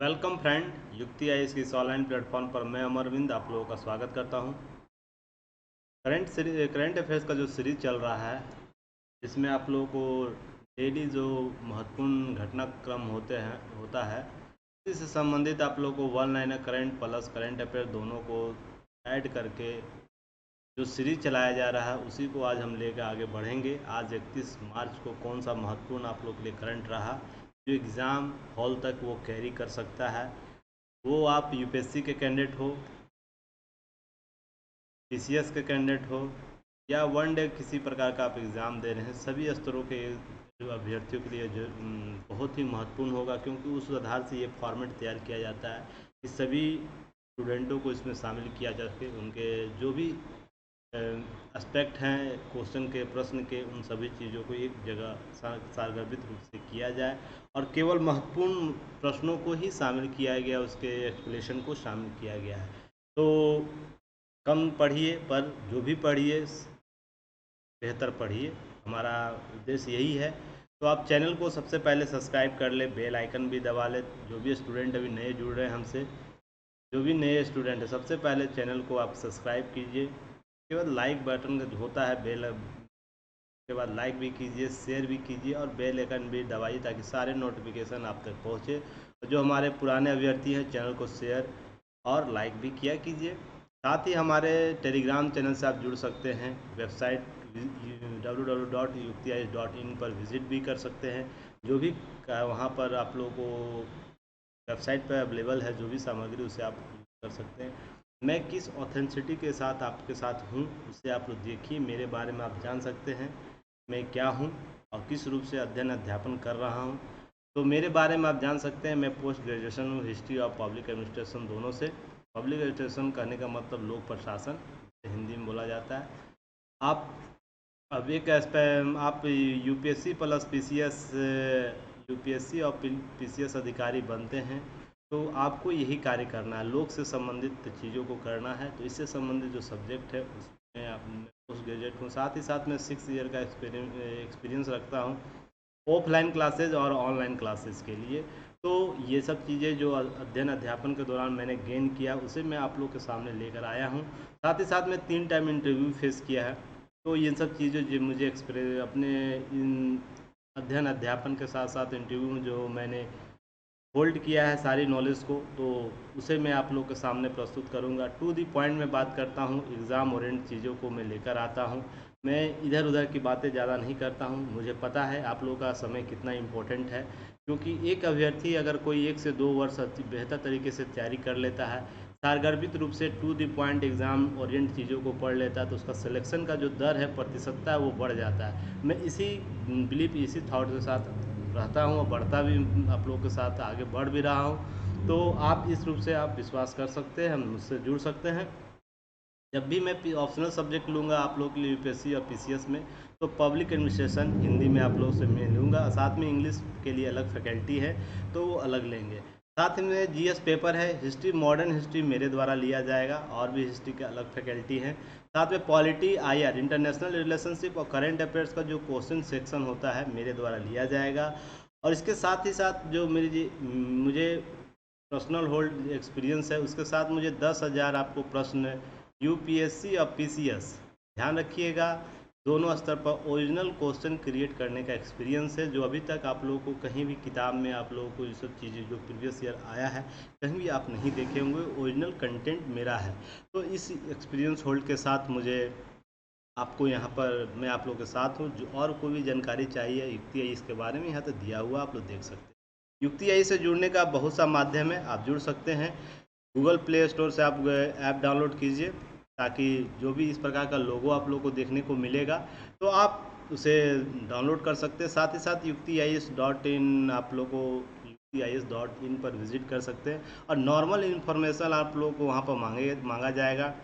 Welcome friend, युक्ति IAS की इस ऑनलाइन प्लेटफॉर्म पर मैं अमरविंद आप लोगों का स्वागत करता हूं। करंट अफेयर्स का जो सीरीज चल रहा है, इसमें आप लोगों को डेली जो महत्वपूर्ण घटनाक्रम होता है, इससे संबंधित आप लोगों को one liner current plus current affair दोनों को ऐड करके जो सीरीज चलाया जा रहा है, उसी को आज हम लेकर आगे बढ़ेंगे। आज 31 मार्च को कौन सा महत्वपूर्ण आप लोग के लिए करंट रहा, जो एग्ज़ाम हॉल तक वो कैरी कर सकता है, वो आप यूपीएससी के कैंडिडेट हो, पीसीएस के कैंडिडेट हो, या वन डे किसी प्रकार का आप एग्ज़ाम दे रहे हैं, सभी स्तरों के जो अभ्यर्थियों के लिए जो बहुत ही महत्वपूर्ण होगा, क्योंकि उस आधार से ये फॉर्मेट तैयार किया जाता है कि सभी स्टूडेंटों को इसमें शामिल किया जा सके। उनके जो भी एस्पेक्ट हैं क्वेश्चन के, प्रश्न के, उन सभी चीज़ों को एक जगह सारगर्भित रूप से किया जाए और केवल महत्वपूर्ण प्रश्नों को ही शामिल किया गया, उसके एक्सप्लेनेशन को शामिल किया गया है। तो कम पढ़िए, पर जो भी पढ़िए बेहतर पढ़िए, हमारा उद्देश्य यही है। तो आप चैनल को सबसे पहले सब्सक्राइब कर ले, बेल आइकन भी दबा ले। जो भी स्टूडेंट अभी नए जुड़ रहे हैं हमसे, जो भी नए स्टूडेंट है, सबसे पहले चैनल को आप सब्सक्राइब कीजिए। उसके बाद लाइक बटन होता है, बेल के बाद लाइक भी कीजिए, शेयर भी कीजिए और बेल आइकन भी दबाइए, ताकि सारे नोटिफिकेशन आप तक पहुँचे। जो हमारे पुराने अभ्यर्थी हैं, चैनल को शेयर और लाइक भी किया कीजिए। साथ ही हमारे टेलीग्राम चैनल से आप जुड़ सकते हैं। वेबसाइट www.uktis.in पर विज़िट भी कर सकते हैं। जो भी वहाँ पर आप लोगों को वेबसाइट पर अवेलेबल है, जो भी सामग्री, उसे आप यूज कर सकते हैं। मैं किस ऑथेंटिसिटी के साथ आपके साथ हूँ, उसे आप लोग देखिए। मेरे बारे में आप जान सकते हैं मैं क्या हूँ और किस रूप से अध्ययन अध्यापन कर रहा हूँ। तो मेरे बारे में आप जान सकते हैं, मैं पोस्ट ग्रेजुएशन हूँ हिस्ट्री और पब्लिक एडमिनिस्ट्रेशन दोनों से। पब्लिक एडमिनिस्ट्रेशन कहने का मतलब लोक प्रशासन, हिंदी में बोला जाता है। आप अब एक आप यूपीएससी प्लस पीसीएस, यूपीएससी और पीसीएस अधिकारी बनते हैं, तो आपको यही कार्य करना है, लोक से संबंधित चीज़ों को करना है। तो इससे संबंधित जो सब्जेक्ट है, उसमें आप पोस्ट ग्रेजुएट हूँ। साथ ही साथ मैं 6 ईयर का एक्सपीरियंस रखता हूँ ऑफलाइन क्लासेज और ऑनलाइन क्लासेस के लिए। तो ये सब चीज़ें जो अध्ययन अध्यापन के दौरान मैंने गेन किया, उसे मैं आप लोग के सामने लेकर आया हूँ। साथ ही साथ मैं 3 टाइम इंटरव्यू फेस किया है। तो ये सब चीज़ें जो मुझे अपने इन अध्ययन अध्यापन के साथ साथ इंटरव्यू में जो मैंने होल्ड किया है सारी नॉलेज को, तो उसे मैं आप लोग के सामने प्रस्तुत करूंगा। टू दी पॉइंट में बात करता हूं, एग्ज़ाम ओरिएंट चीज़ों को मैं लेकर आता हूं। मैं इधर उधर की बातें ज़्यादा नहीं करता हूं। मुझे पता है आप लोगों का समय कितना इम्पोर्टेंट है, क्योंकि एक अभ्यर्थी अगर कोई 1 से 2 वर्ष बेहतर तरीके से तैयारी कर लेता है, सारगर्भित रूप से to the point exam orient चीज़ों को पढ़ लेता है, तो उसका सिलेक्शन का जो दर है, प्रतिशतता है, वो बढ़ जाता है। मैं इसी बिलीफ, इसी थाट के साथ रहता हूँ और बढ़ता भी, आप लोगों के साथ आगे बढ़ भी रहा हूँ। तो आप इस रूप से आप विश्वास कर सकते हैं, मुझसे जुड़ सकते हैं। जब भी मैं ऑप्शनल सब्जेक्ट लूँगा आप लोगों के लिए यूपीएससी और पीसीएस में, तो पब्लिक एडमिनिस्ट्रेशन हिंदी में आप लोगों से मैं लूँगा। साथ में इंग्लिश के लिए अलग फैकल्टी है, तो वो अलग लेंगे। साथ में जीएस पेपर है, हिस्ट्री, मॉडर्न हिस्ट्री मेरे द्वारा लिया जाएगा, और भी हिस्ट्री के अलग फैकल्टी हैं। साथ में पॉलिटी, आईआर, इंटरनेशनल रिलेशनशिप और करंट अफेयर्स का जो क्वेश्चन सेक्शन होता है, मेरे द्वारा लिया जाएगा। और इसके साथ ही साथ जो मुझे पर्सनल होल्ड एक्सपीरियंस है, उसके साथ मुझे 10,000 आपको प्रश्न यूपीएससी और पीसीएस, ध्यान रखिएगा, दोनों स्तर पर ओरिजिनल क्वेश्चन क्रिएट करने का एक्सपीरियंस है, जो अभी तक आप लोगों को कहीं भी किताब में आप लोगों को ये सब चीज़ें जो प्रीवियस ईयर आया है, कहीं भी आप नहीं देखे होंगे। ओरिजिनल कंटेंट मेरा है। तो इस एक्सपीरियंस होल्ड के साथ मुझे आपको यहाँ पर मैं आप लोगों के साथ हूँ। जो और कोई भी जानकारी चाहिए युक्ति आई इसके बारे में, यहाँ तो दिया हुआ, आप लोग देख सकते हैं। युक्ति आई से जुड़ने का बहुत सा माध्यम है, आप जुड़ सकते हैं। गूगल प्ले स्टोर से आप ऐप डाउनलोड कीजिए, ताकि जो भी इस प्रकार का लोगो आप लोग को देखने को मिलेगा, तो आप उसे डाउनलोड कर सकते हैं। साथ ही साथ uktis.in आप लोग को uktis.in पर विज़िट कर सकते हैं, और नॉर्मल इन्फॉर्मेशन आप लोग को वहाँ पर मांगा जाएगा,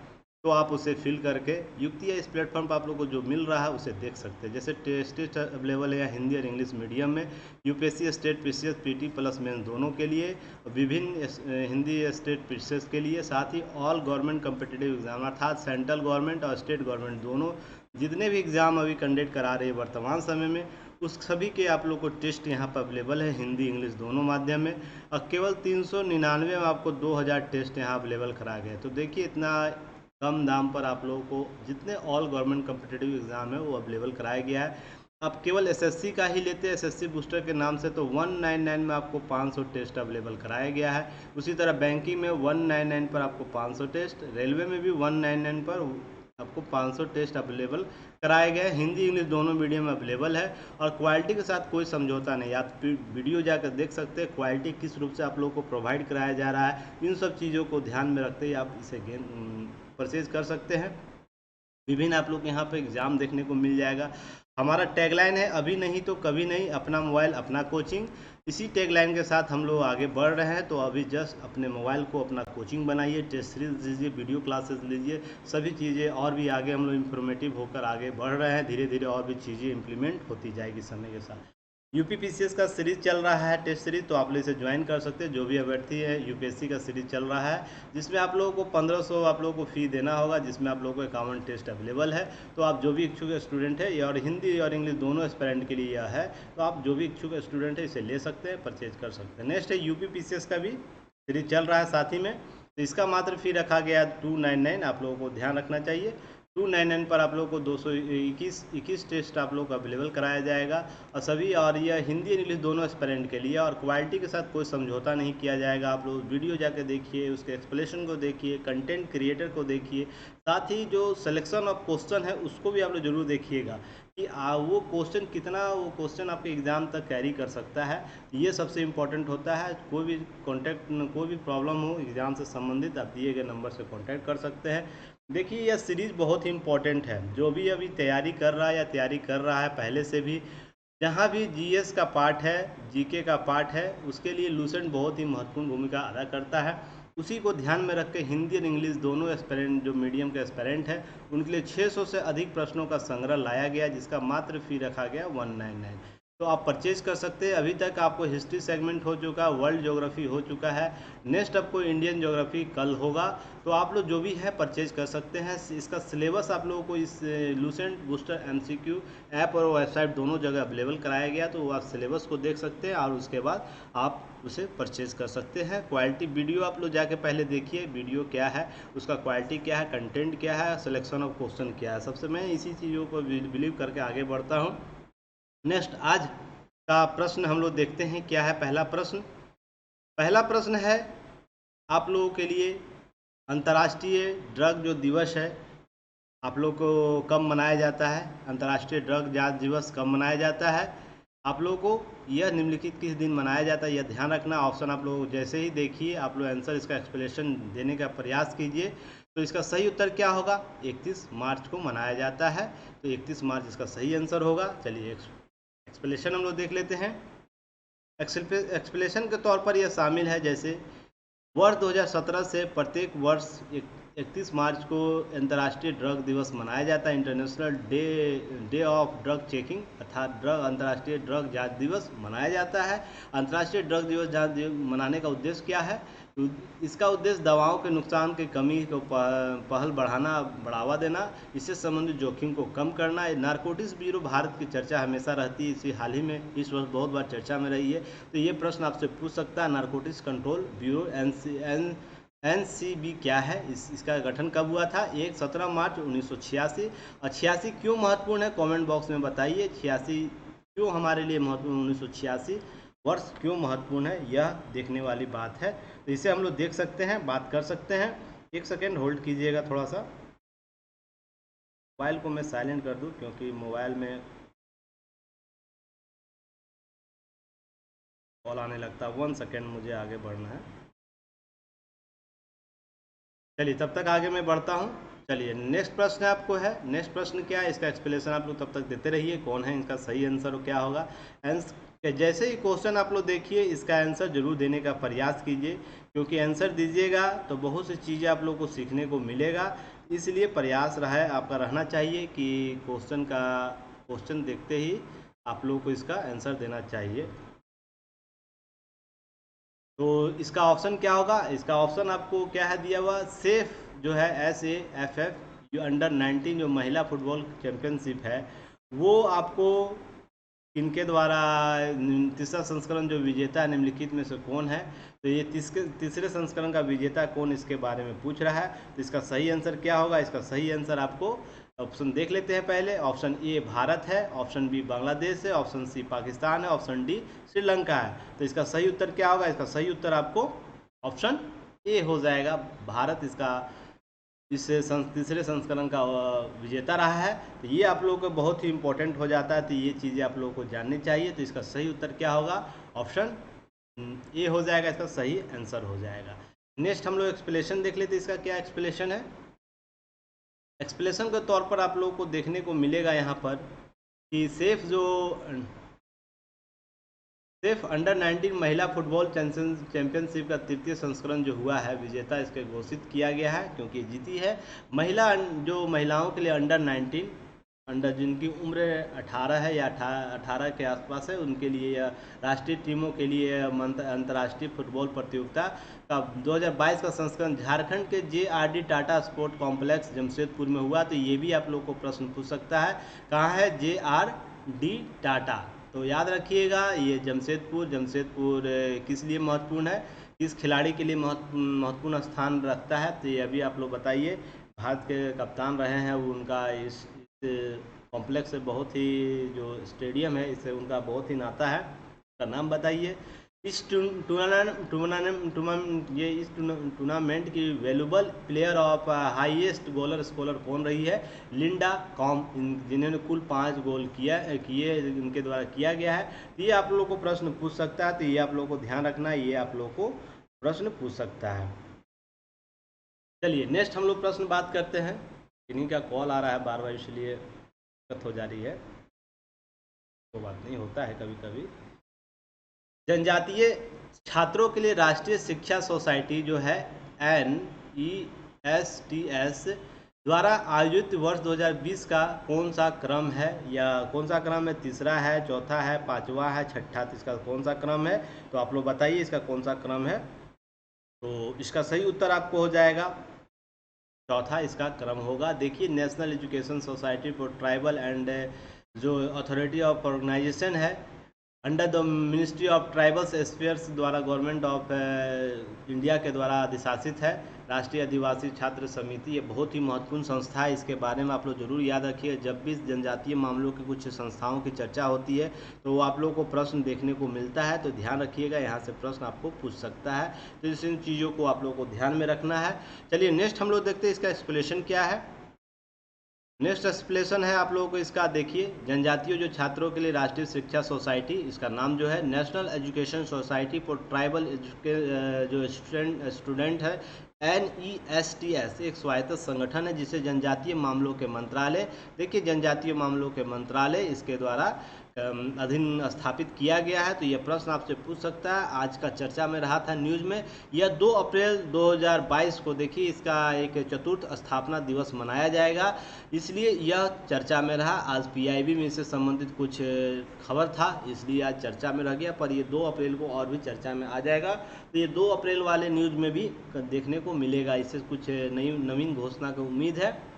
तो आप उसे फिल करके युक्ति इस प्लेटफॉर्म पर आप लोग को जो मिल रहा है उसे देख सकते हैं। जैसे टेस्ट अवेलेबल है हिंदी और इंग्लिश मीडियम में, UPSC state PCS PT plus mains दोनों के लिए, विभिन्न हिंदी स्टेट पीसीएस के लिए, साथ ही ऑल गवर्नमेंट कम्पिटिटिव एग्जाम, अर्थात सेंट्रल गवर्नमेंट और स्टेट गवर्नमेंट दोनों जितने भी एग्ज़ाम अभी कंडक्ट करा रहे हैं वर्तमान समय में, उस सभी के आप लोग को टेस्ट यहाँ पर अवेलेबल है, हिंदी इंग्लिश दोनों माध्यम में। और केवल 399 में आपको 2000 टेस्ट यहाँ अवेलेबल कराया गया है। तो देखिए इतना कम दाम पर आप लोगों को जितने ऑल गवर्नमेंट कम्पिटिटिव एग्ज़ाम है वो अवेलेबल कराया गया है। आप केवल एसएससी का ही लेते हैं एसएससी बूस्टर के नाम से, तो 199 में आपको 500 टेस्ट अवेलेबल कराया गया है। उसी तरह बैंकिंग में 199 पर आपको 500 टेस्ट, रेलवे में भी 199 पर आपको 500 टेस्ट अवेलेबल कराए गए। हिंदी इंग्लिश दोनों मीडियम में अवेलेबल है और क्वालिटी के साथ कोई समझौता नहीं। आप वीडियो जाकर देख सकते हैं क्वालिटी किस रूप से आप लोगों को प्रोवाइड कराया जा रहा है। इन सब चीज़ों को ध्यान में रखते ही आप इसे परचेज कर सकते हैं। विभिन्न आप लोग यहाँ पे एग्ज़ाम देखने को मिल जाएगा। हमारा टैगलाइन है अभी नहीं तो कभी नहीं, अपना मोबाइल अपना कोचिंग। इसी टैगलाइन के साथ हम लोग आगे बढ़ रहे हैं। तो अभी जस्ट अपने मोबाइल को अपना कोचिंग बनाइए, टेस्ट सीरीज लीजिए, वीडियो क्लासेस लीजिए, सभी चीज़ें और भी आगे हम लोग इंफॉर्मेटिव होकर आगे बढ़ रहे हैं। धीरे धीरे और भी चीज़ें इम्प्लीमेंट होती जाएगी समय के साथ। यूपीपीसीएस का सीरीज चल रहा है टेस्ट सीरीज, तो आप लोग इसे ज्वाइन कर सकते हैं। जो भी अभ्यर्थी है यूपीएससी का सीरीज चल रहा है जिसमें आप लोगों को 1500 आप लोगों को फ़ी देना होगा, जिसमें आप लोगों को 51 टेस्ट अवेलेबल है। तो आप जो भी इच्छुक स्टूडेंट है, और हिंदी और इंग्लिश दोनों एस्पिरेंट के लिए यह है, तो आप जो भी इच्छुक स्टूडेंट है इसे ले सकते हैं, परचेज कर सकते हैं। नेक्स्ट है यूपीपीसीएस का भी सीरीज चल रहा है साथ ही में, तो इसका मात्र फ़ी रखा गया 299। आप लोगों को ध्यान रखना चाहिए 299 पर आप लोगों को 221 टेस्ट आप लोग को अवेलेबल कराया जाएगा। और सभी, और यह हिंदी और इंग्लिश दोनों एस्पिरेंट के लिए, और क्वालिटी के साथ कोई समझौता नहीं किया जाएगा। आप लोग वीडियो जाके देखिए, उसके एक्सप्लेनेशन को देखिए, कंटेंट क्रिएटर को देखिए, साथ ही जो सिलेक्शन ऑफ क्वेश्चन है उसको भी आप लोग जरूर देखिएगा कि वो क्वेश्चन कितना, वो क्वेश्चन आपके एग्ज़ाम तक कैरी कर सकता है। ये सबसे इम्पोर्टेंट होता है। कोई भी कोई भी प्रॉब्लम हो एग्ज़ाम से संबंधित, आप दिए गए नंबर से कॉन्टैक्ट कर सकते हैं। देखिए यह सीरीज़ बहुत ही इम्पोर्टेंट है। जो भी अभी तैयारी कर रहा है या तैयारी कर रहा है पहले से भी, जहाँ भी जीएस का पार्ट है, जीके का पार्ट है, उसके लिए लूसेंट बहुत ही महत्वपूर्ण भूमिका अदा करता है। उसी को ध्यान में रख के हिंदी और इंग्लिश दोनों एस्पिरेंट, जो मीडियम के एस्पिरेंट है, उनके लिए 600 से अधिक प्रश्नों का संग्रह लाया गया, जिसका मात्र फ़ी रखा गया 199। तो आप परचेज कर सकते हैं। अभी तक आपको हिस्ट्री सेगमेंट हो चुका, वर्ल्ड ज्योग्राफी हो चुका है, नेक्स्ट आपको इंडियन ज्योग्राफी कल होगा। तो आप लोग जो भी है परचेज कर सकते हैं। इसका सिलेबस आप लोगों को इस लूसेंट बूस्टर एमसीक्यू ऐप और वेबसाइट दोनों जगह अवेलेबल कराया गया, तो आप सिलेबस को देख सकते हैं और उसके बाद आप उसे परचेज कर सकते हैं। क्वालिटी वीडियो आप लोग जाके पहले देखिए, वीडियो क्या है, उसका क्वालिटी क्या है, कंटेंट क्या है, सिलेक्शन ऑफ क्वेश्चन क्या है। सबसे मैं इसी चीज़ों को बिलीव करके आगे बढ़ता हूँ। नेक्स्ट आज का प्रश्न हम लोग देखते हैं क्या है। पहला प्रश्न है आप लोगों के लिए, अंतर्राष्ट्रीय ड्रग जो दिवस है आप लोग को कब मनाया जाता है? अंतर्राष्ट्रीय ड्रग जांच दिवस कब मनाया जाता है? आप लोगों को यह निम्नलिखित किस दिन मनाया जाता है यह ध्यान रखना। ऑप्शन आप लोग जैसे ही देखिए आप लोग आंसर इसका एक्सप्लेनेशन देने का प्रयास कीजिए। तो इसका सही उत्तर क्या होगा? 31 मार्च को मनाया जाता है। तो 31 मार्च इसका सही आंसर होगा। चलिए एक्सप्लेनेशन हम लोग देख लेते हैं। एक्सप्लेनेशन के तौर पर यह शामिल है, जैसे वर्ष 2017 से प्रत्येक वर्ष 31 मार्च को अंतर्राष्ट्रीय ड्रग दिवस मनाया जाता है। International day of drug checking, अर्थात अंतर्राष्ट्रीय ड्रग जांच दिवस मनाया जाता है। अंतर्राष्ट्रीय ड्रग दिवस जांच मनाने का उद्देश्य क्या है? तो इसका उद्देश्य दवाओं के नुकसान की कमी को पहल बढ़ावा देना, इससे संबंधित जोखिम को कम करना। नारकोटिक्स ब्यूरो भारत की चर्चा हमेशा रहती है, इसी हाल ही में इस वर्ष बहुत बार चर्चा में रही है। तो ये प्रश्न आपसे पूछ सकता है, नारकोटिक्स कंट्रोल ब्यूरो एनसीबी क्या है, इसका गठन कब हुआ था? 17 मार्च 1986। और 86 क्यों महत्वपूर्ण है कमेंट बॉक्स में बताइए। 86 क्यों हमारे लिए महत्वपूर्ण, 1986 वर्ष क्यों महत्वपूर्ण है, यह देखने वाली बात है। तो इसे हम लोग देख सकते हैं, बात कर सकते हैं। एक सेकेंड होल्ड कीजिएगा थोड़ा सा। मोबाइल को मैं साइलेंट कर दूं क्योंकि मोबाइल में कॉल आने लगता है। 1 सेकेंड, मुझे आगे बढ़ना है। चलिए तब तक आगे मैं बढ़ता हूँ। चलिए नेक्स्ट प्रश्न आपको है। नेक्स्ट प्रश्न क्या है, इसका एक्सप्लेनेशन आप लोग तब तक देते रहिए। कौन है इनका सही आंसर क्या होगा? जैसे ही क्वेश्चन आप लोग देखिए, इसका आंसर जरूर देने का प्रयास कीजिए, क्योंकि आंसर दीजिएगा तो बहुत सी चीज़ें आप लोग को सीखने को मिलेगा। इसलिए प्रयास आपका रहना चाहिए कि क्वेश्चन देखते ही आप लोग को इसका आंसर देना चाहिए। तो इसका ऑप्शन क्या होगा? इसका ऑप्शन आपको क्या है दिया हुआ, सेफ जो है SAFF जो अंडर 19 जो महिला फुटबॉल चैंपियनशिप है, वो आपको किनके द्वारा तीसरा संस्करण जो विजेता है निम्नलिखित में से कौन है? तो ये तीसरे संस्करण का विजेता कौन, इसके बारे में पूछ रहा है। तो इसका सही आंसर क्या होगा? इसका सही आंसर आपको ऑप्शन देख लेते हैं पहले। ऑप्शन ए भारत है, ऑप्शन बी बांग्लादेश है, ऑप्शन सी पाकिस्तान है, ऑप्शन डी श्रीलंका है। तो इसका सही उत्तर क्या होगा? इसका सही उत्तर आपको ऑप्शन ए हो जाएगा, भारत इसका इस तीसरे संस्करण का विजेता रहा है। तो ये आप लोगों को बहुत ही इंपॉर्टेंट हो जाता है, तो ये चीज़ें आप लोगों को जाननी चाहिए। तो इसका सही उत्तर क्या होगा? ऑप्शन ए हो जाएगा, इसका सही आंसर हो जाएगा। नेक्स्ट हम लोग एक्सप्लेनेशन देख लेते हैं, इसका क्या एक्सप्लेनेशन है। एक्सप्लेनेशन के तौर पर आप लोगों को देखने को मिलेगा यहाँ पर कि सेफ अंडर 19 महिला फुटबॉल चैंपियनशिप का तृतीय संस्करण जो हुआ है, विजेता इसके घोषित किया गया है क्योंकि जीती है जो महिलाओं के लिए अंडर जिनकी उम्र 18 है या 18 के आसपास है, उनके लिए या राष्ट्रीय टीमों के लिए अंतर्राष्ट्रीय फुटबॉल प्रतियोगिता का 2022 का संस्करण झारखंड के JRD Tata sport complex Jamshedpur में हुआ। तो ये भी आप लोग को प्रश्न पूछ सकता है, कहाँ है JRD टाटा? तो याद रखिएगा, ये जमशेदपुर किस लिए महत्वपूर्ण है, किस खिलाड़ी के लिए महत्वपूर्ण स्थान रखता है? तो ये अभी आप लोग बताइए। भारत के कप्तान रहे हैं, वो उनका इस कॉम्प्लेक्स से बहुत ही जो स्टेडियम है, इससे उनका बहुत ही नाता है। उसका नाम बताइए। इस टूर्नामेंट की valuable player of highest goal scorer कौन रही है? लिंडा कॉम, जिन्होंने कुल 5 गोल किए इनके द्वारा किया गया है। तो ये आप लोगों को प्रश्न पूछ सकता है, तो ये आप लोगों को ध्यान रखना है, ये आप लोगों को प्रश्न पूछ सकता है। चलिए नेक्स्ट हम लोग प्रश्न बात करते हैं। इन्हीं का कॉल आ रहा है बार बार, इसलिए दिक्कत हो जा रही है, तो बात नहीं होता है कभी कभी। जनजातीय छात्रों के लिए राष्ट्रीय शिक्षा सोसाइटी जो है NESTS द्वारा आयोजित वर्ष 2020 का कौन सा क्रम है, या कौन सा क्रम है? तीसरा है, चौथा है, पांचवा है, छठा? तो इसका कौन सा क्रम है? तो आप लोग बताइए इसका कौन सा क्रम है। तो इसका सही उत्तर आपको हो जाएगा चौथा इसका क्रम होगा। देखिए, national education society for tribal and जो अथॉरिटी ऑफ ऑर्गेनाइजेशन है under the ministry of tribals affairs द्वारा गवर्नमेंट ऑफ इंडिया के द्वारा अधिशासित है। राष्ट्रीय आदिवासी छात्र समिति, ये बहुत ही महत्वपूर्ण संस्था है, इसके बारे में आप लोग जरूर याद रखिए। जब भी जनजातीय मामलों की कुछ संस्थाओं की चर्चा होती है तो वो आप लोगों को प्रश्न देखने को मिलता है, तो ध्यान रखिएगा, यहाँ से प्रश्न आपको पूछ सकता है। तो इन चीज़ों को आप लोगों को ध्यान में रखना है। चलिए नेक्स्ट हम लोग देखते हैं इसका एक्सप्लेनेशन क्या है। नेक्स्ट एक्सप्लेनेशन है आप लोगों को इसका, देखिए, जनजातीय जो छात्रों के लिए राष्ट्रीय शिक्षा सोसाइटी, इसका नाम जो है national education society for tribal जो स्टूडेंट है NESTS, एक स्वायत्त संगठन है जिसे जनजातीय मामलों के मंत्रालय, देखिए जनजातीय मामलों के मंत्रालय इसके द्वारा अधीन स्थापित किया गया है। तो यह प्रश्न आपसे पूछ सकता है, आज का चर्चा में रहा था न्यूज़ में। यह 2 अप्रैल 2022 को देखिए इसका एक चतुर्थ स्थापना दिवस मनाया जाएगा, इसलिए यह चर्चा में रहा। आज PIB में इससे संबंधित कुछ खबर था, इसलिए आज चर्चा में रह गया, पर ये 2 अप्रैल को और भी चर्चा में आ जाएगा। तो ये 2 अप्रैल वाले न्यूज़ में भी देखने को मिलेगा, इससे कुछ नवीन घोषणा की उम्मीद है।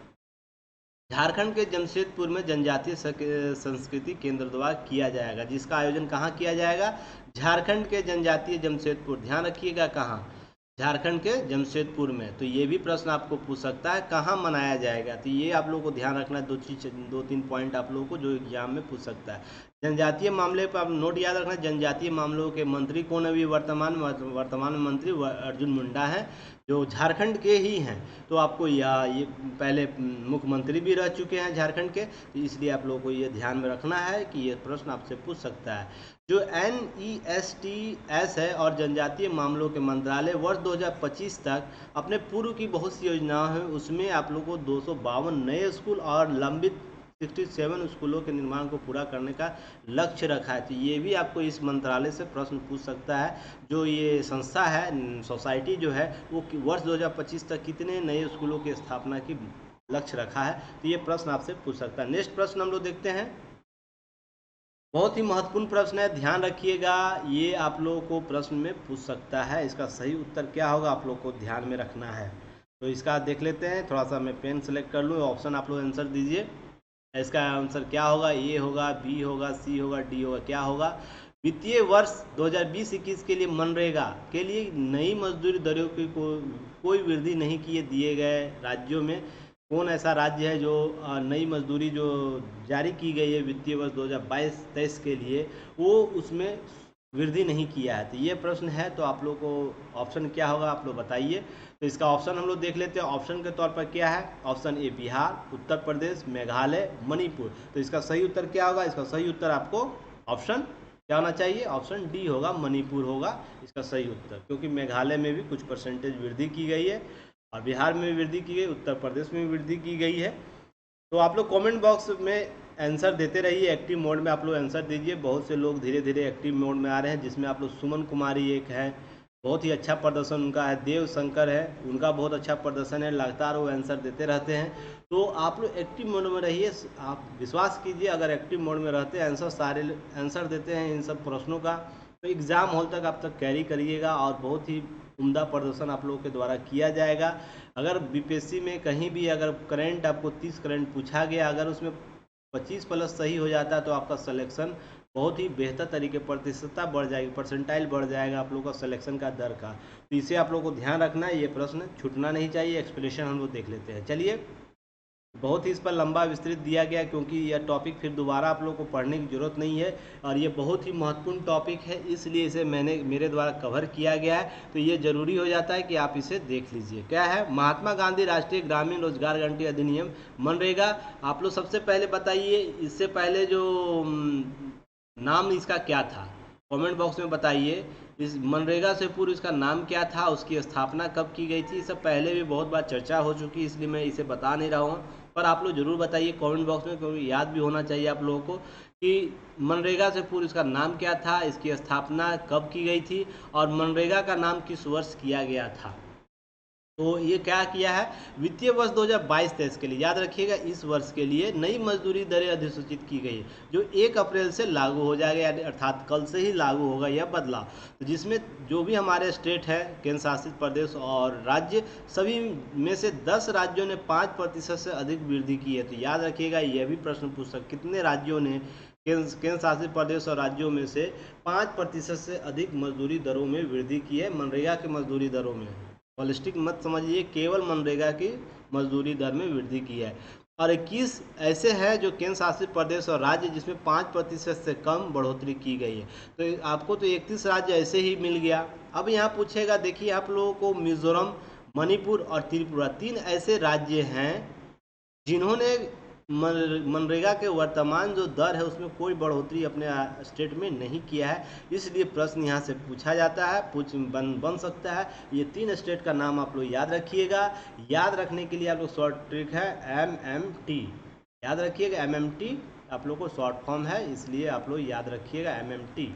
झारखंड के जमशेदपुर में जनजातीय संस्कृति केंद्र द्वारा किया जाएगा, जिसका आयोजन कहाँ किया जाएगा? झारखंड के जनजातीय जमशेदपुर, ध्यान रखिएगा कहाँ? झारखंड के जमशेदपुर में। तो ये भी प्रश्न आपको पूछ सकता है, कहाँ मनाया जाएगा? तो ये आप लोगों को ध्यान रखना है, 2-3 पॉइंट आप लोगों को जो एग्जाम में पूछ सकता है। जनजातीय मामले पर आप नोट याद रखना, जनजातीय मामलों के मंत्री कौन है? अभी वर्तमान मंत्री अर्जुन मुंडा हैं, जो झारखंड के ही हैं। तो आपको ये पहले मुख्यमंत्री भी रह चुके हैं झारखंड के, तो इसलिए आप लोगों को ये ध्यान में रखना है कि ये प्रश्न आपसे पूछ सकता है। जो NESTS है और जनजातीय मामलों के मंत्रालय वर्ष 2025 तक अपने पूर्व की बहुत सी योजनाएं हैं, उसमें आप लोगों को 252 नए स्कूल और लंबित 67 स्कूलों के निर्माण को पूरा करने का लक्ष्य रखा है। तो ये भी आपको इस मंत्रालय से प्रश्न पूछ सकता है। जो ये संस्था है, सोसाइटी जो है, वो वर्ष 2025 तक कितने नए स्कूलों की स्थापना की लक्ष्य रखा है, तो ये प्रश्न आपसे पूछ सकता है। नेक्स्ट प्रश्न हम लोग देखते हैं, बहुत ही महत्वपूर्ण प्रश्न है, ध्यान रखिएगा, ये आप लोगों को प्रश्न में पूछ सकता है। इसका सही उत्तर क्या होगा आप लोग को ध्यान में रखना है। तो इसका देख लेते हैं, थोड़ा सा मैं पेन सेलेक्ट कर लूँ, ऑप्शन आप लोग आंसर दीजिए। इसका आंसर क्या होगा? ए होगा, बी होगा, सी होगा, डी होगा? क्या होगा? वित्तीय वर्ष 2020-21 के लिए मनरेगा के लिए नई मजदूरी दरों की कोई वृद्धि नहीं किए दिए गए राज्यों में कौन ऐसा राज्य है जो नई मजदूरी जो जारी की गई है वित्तीय वर्ष 2022-23 के लिए, वो उसमें वृद्धि नहीं किया है? तो ये प्रश्न है। तो आप लोग को ऑप्शन क्या होगा आप लोग बताइए। तो इसका ऑप्शन हम लोग देख लेते हैं। ऑप्शन के तौर पर क्या है? Option A Bihar, Uttar Pradesh, Meghalaya, Manipur. तो इसका सही उत्तर क्या होगा? इसका सही उत्तर आपको ऑप्शन क्या होना चाहिए? ऑप्शन डी होगा, मणिपुर होगा इसका सही उत्तर, क्योंकि मेघालय में भी कुछ परसेंटेज वृद्धि की गई है और बिहार में भी वृद्धि की गई, उत्तर प्रदेश में भी वृद्धि की गई है। तो आप लोग कमेंट बॉक्स में आंसर देते रहिए, एक्टिव मोड में आप लोग आंसर दीजिए। बहुत से लोग धीरे धीरे एक्टिव मोड में आ रहे हैं, जिसमें आप लोग सुमन कुमारी एक है, बहुत ही अच्छा प्रदर्शन उनका है। देव शंकर है, उनका बहुत अच्छा प्रदर्शन है, लगातार वो आंसर देते रहते हैं। तो आप लोग एक्टिव मोड में रहिए, आप विश्वास कीजिए, अगर एक्टिव मोड में रहते हैं आंसर सारे आंसर देते हैं इन सब प्रश्नों का, तो एग्ज़ाम हॉल तक आप तक कैरी करिएगा और बहुत ही उम्दा प्रदर्शन आप लोगों के द्वारा किया जाएगा। अगर बीपीएससी में कहीं भी अगर करंट आपको 30 करंट पूछा गया, अगर उसमें 25 प्लस सही हो जाता है तो आपका सिलेक्शन बहुत ही बेहतर तरीके प्रतिशतता बढ़ जाएगी, परसेंटाइल बढ़ जाएगा आप लोगों का सिलेक्शन का दर का। तो इसे आप लोगों को ध्यान रखना है, ये प्रश्न छूटना नहीं चाहिए। एक्सप्लेनेशन हम लोग देख लेते हैं। चलिए, बहुत ही इस पर लंबा विस्तृत दिया गया, क्योंकि यह टॉपिक फिर दोबारा आप लोग को पढ़ने की ज़रूरत नहीं है और ये बहुत ही महत्वपूर्ण टॉपिक है, इसलिए इसे मेरे द्वारा कवर किया गया है। तो ये ज़रूरी हो जाता है कि आप इसे देख लीजिए। क्या है? महात्मा गांधी राष्ट्रीय ग्रामीण रोजगार गारंटी अधिनियम मनरेगा। आप लोग सबसे पहले बताइए, इससे पहले जो नाम इसका क्या था? कमेंट बॉक्स में बताइए। इस मनरेगा से पूर्व इसका नाम क्या था, उसकी स्थापना कब की गई थी? सब पहले भी बहुत बार चर्चा हो चुकी है, इसलिए मैं इसे बता नहीं रहा हूँ, पर आप लोग जरूर बताइए कमेंट बॉक्स में, क्योंकि याद भी होना चाहिए आप लोगों को कि मनरेगा से पूर्व इसका नाम क्या था, इसकी स्थापना कब की गई थी और मनरेगा का नाम किस वर्ष किया गया था। तो ये क्या किया है? वित्तीय वर्ष 2022-23 के लिए, याद रखिएगा, इस वर्ष के लिए नई मजदूरी दरें अधिसूचित की गई है, जो 1 अप्रैल से लागू हो जाएगा, अर्थात कल से ही लागू होगा यह बदलाव। तो जिसमें जो भी हमारे स्टेट है, केंद्र शासित प्रदेश और राज्य, सभी में से 10 राज्यों ने 5% से अधिक वृद्धि की है। तो याद रखिएगा, यह भी प्रश्न पूछ सकते कितने राज्यों ने, केंद्र शासित प्रदेश और राज्यों में से 5% से अधिक मजदूरी दरों में वृद्धि की है, मनरेगा की मजदूरी दरों में। पॉलिस्टिक मत समझिए, केवल मनरेगा की मजदूरी दर में वृद्धि की है। और 21 ऐसे हैं जो केंद्र शासित प्रदेश और राज्य जिसमें 5% से कम बढ़ोतरी की गई है। तो आपको तो 31 राज्य ऐसे ही मिल गया। अब यहाँ पूछेगा, देखिए आप लोगों को मिजोरम, मणिपुर और त्रिपुरा 3 ऐसे राज्य हैं जिन्होंने मनरेगा के वर्तमान जो दर है उसमें कोई बढ़ोतरी अपने स्टेट में नहीं किया है, इसलिए प्रश्न यहाँ से पूछा जाता है, बन सकता है। ये 3 स्टेट का नाम आप लोग याद रखिएगा। याद रखने के लिए आप लोग शॉर्ट ट्रिक है MMT, याद रखिएगा MMT आप लोग को शॉर्ट फॉर्म है, इसलिए आप लोग याद रखिएगा MMT।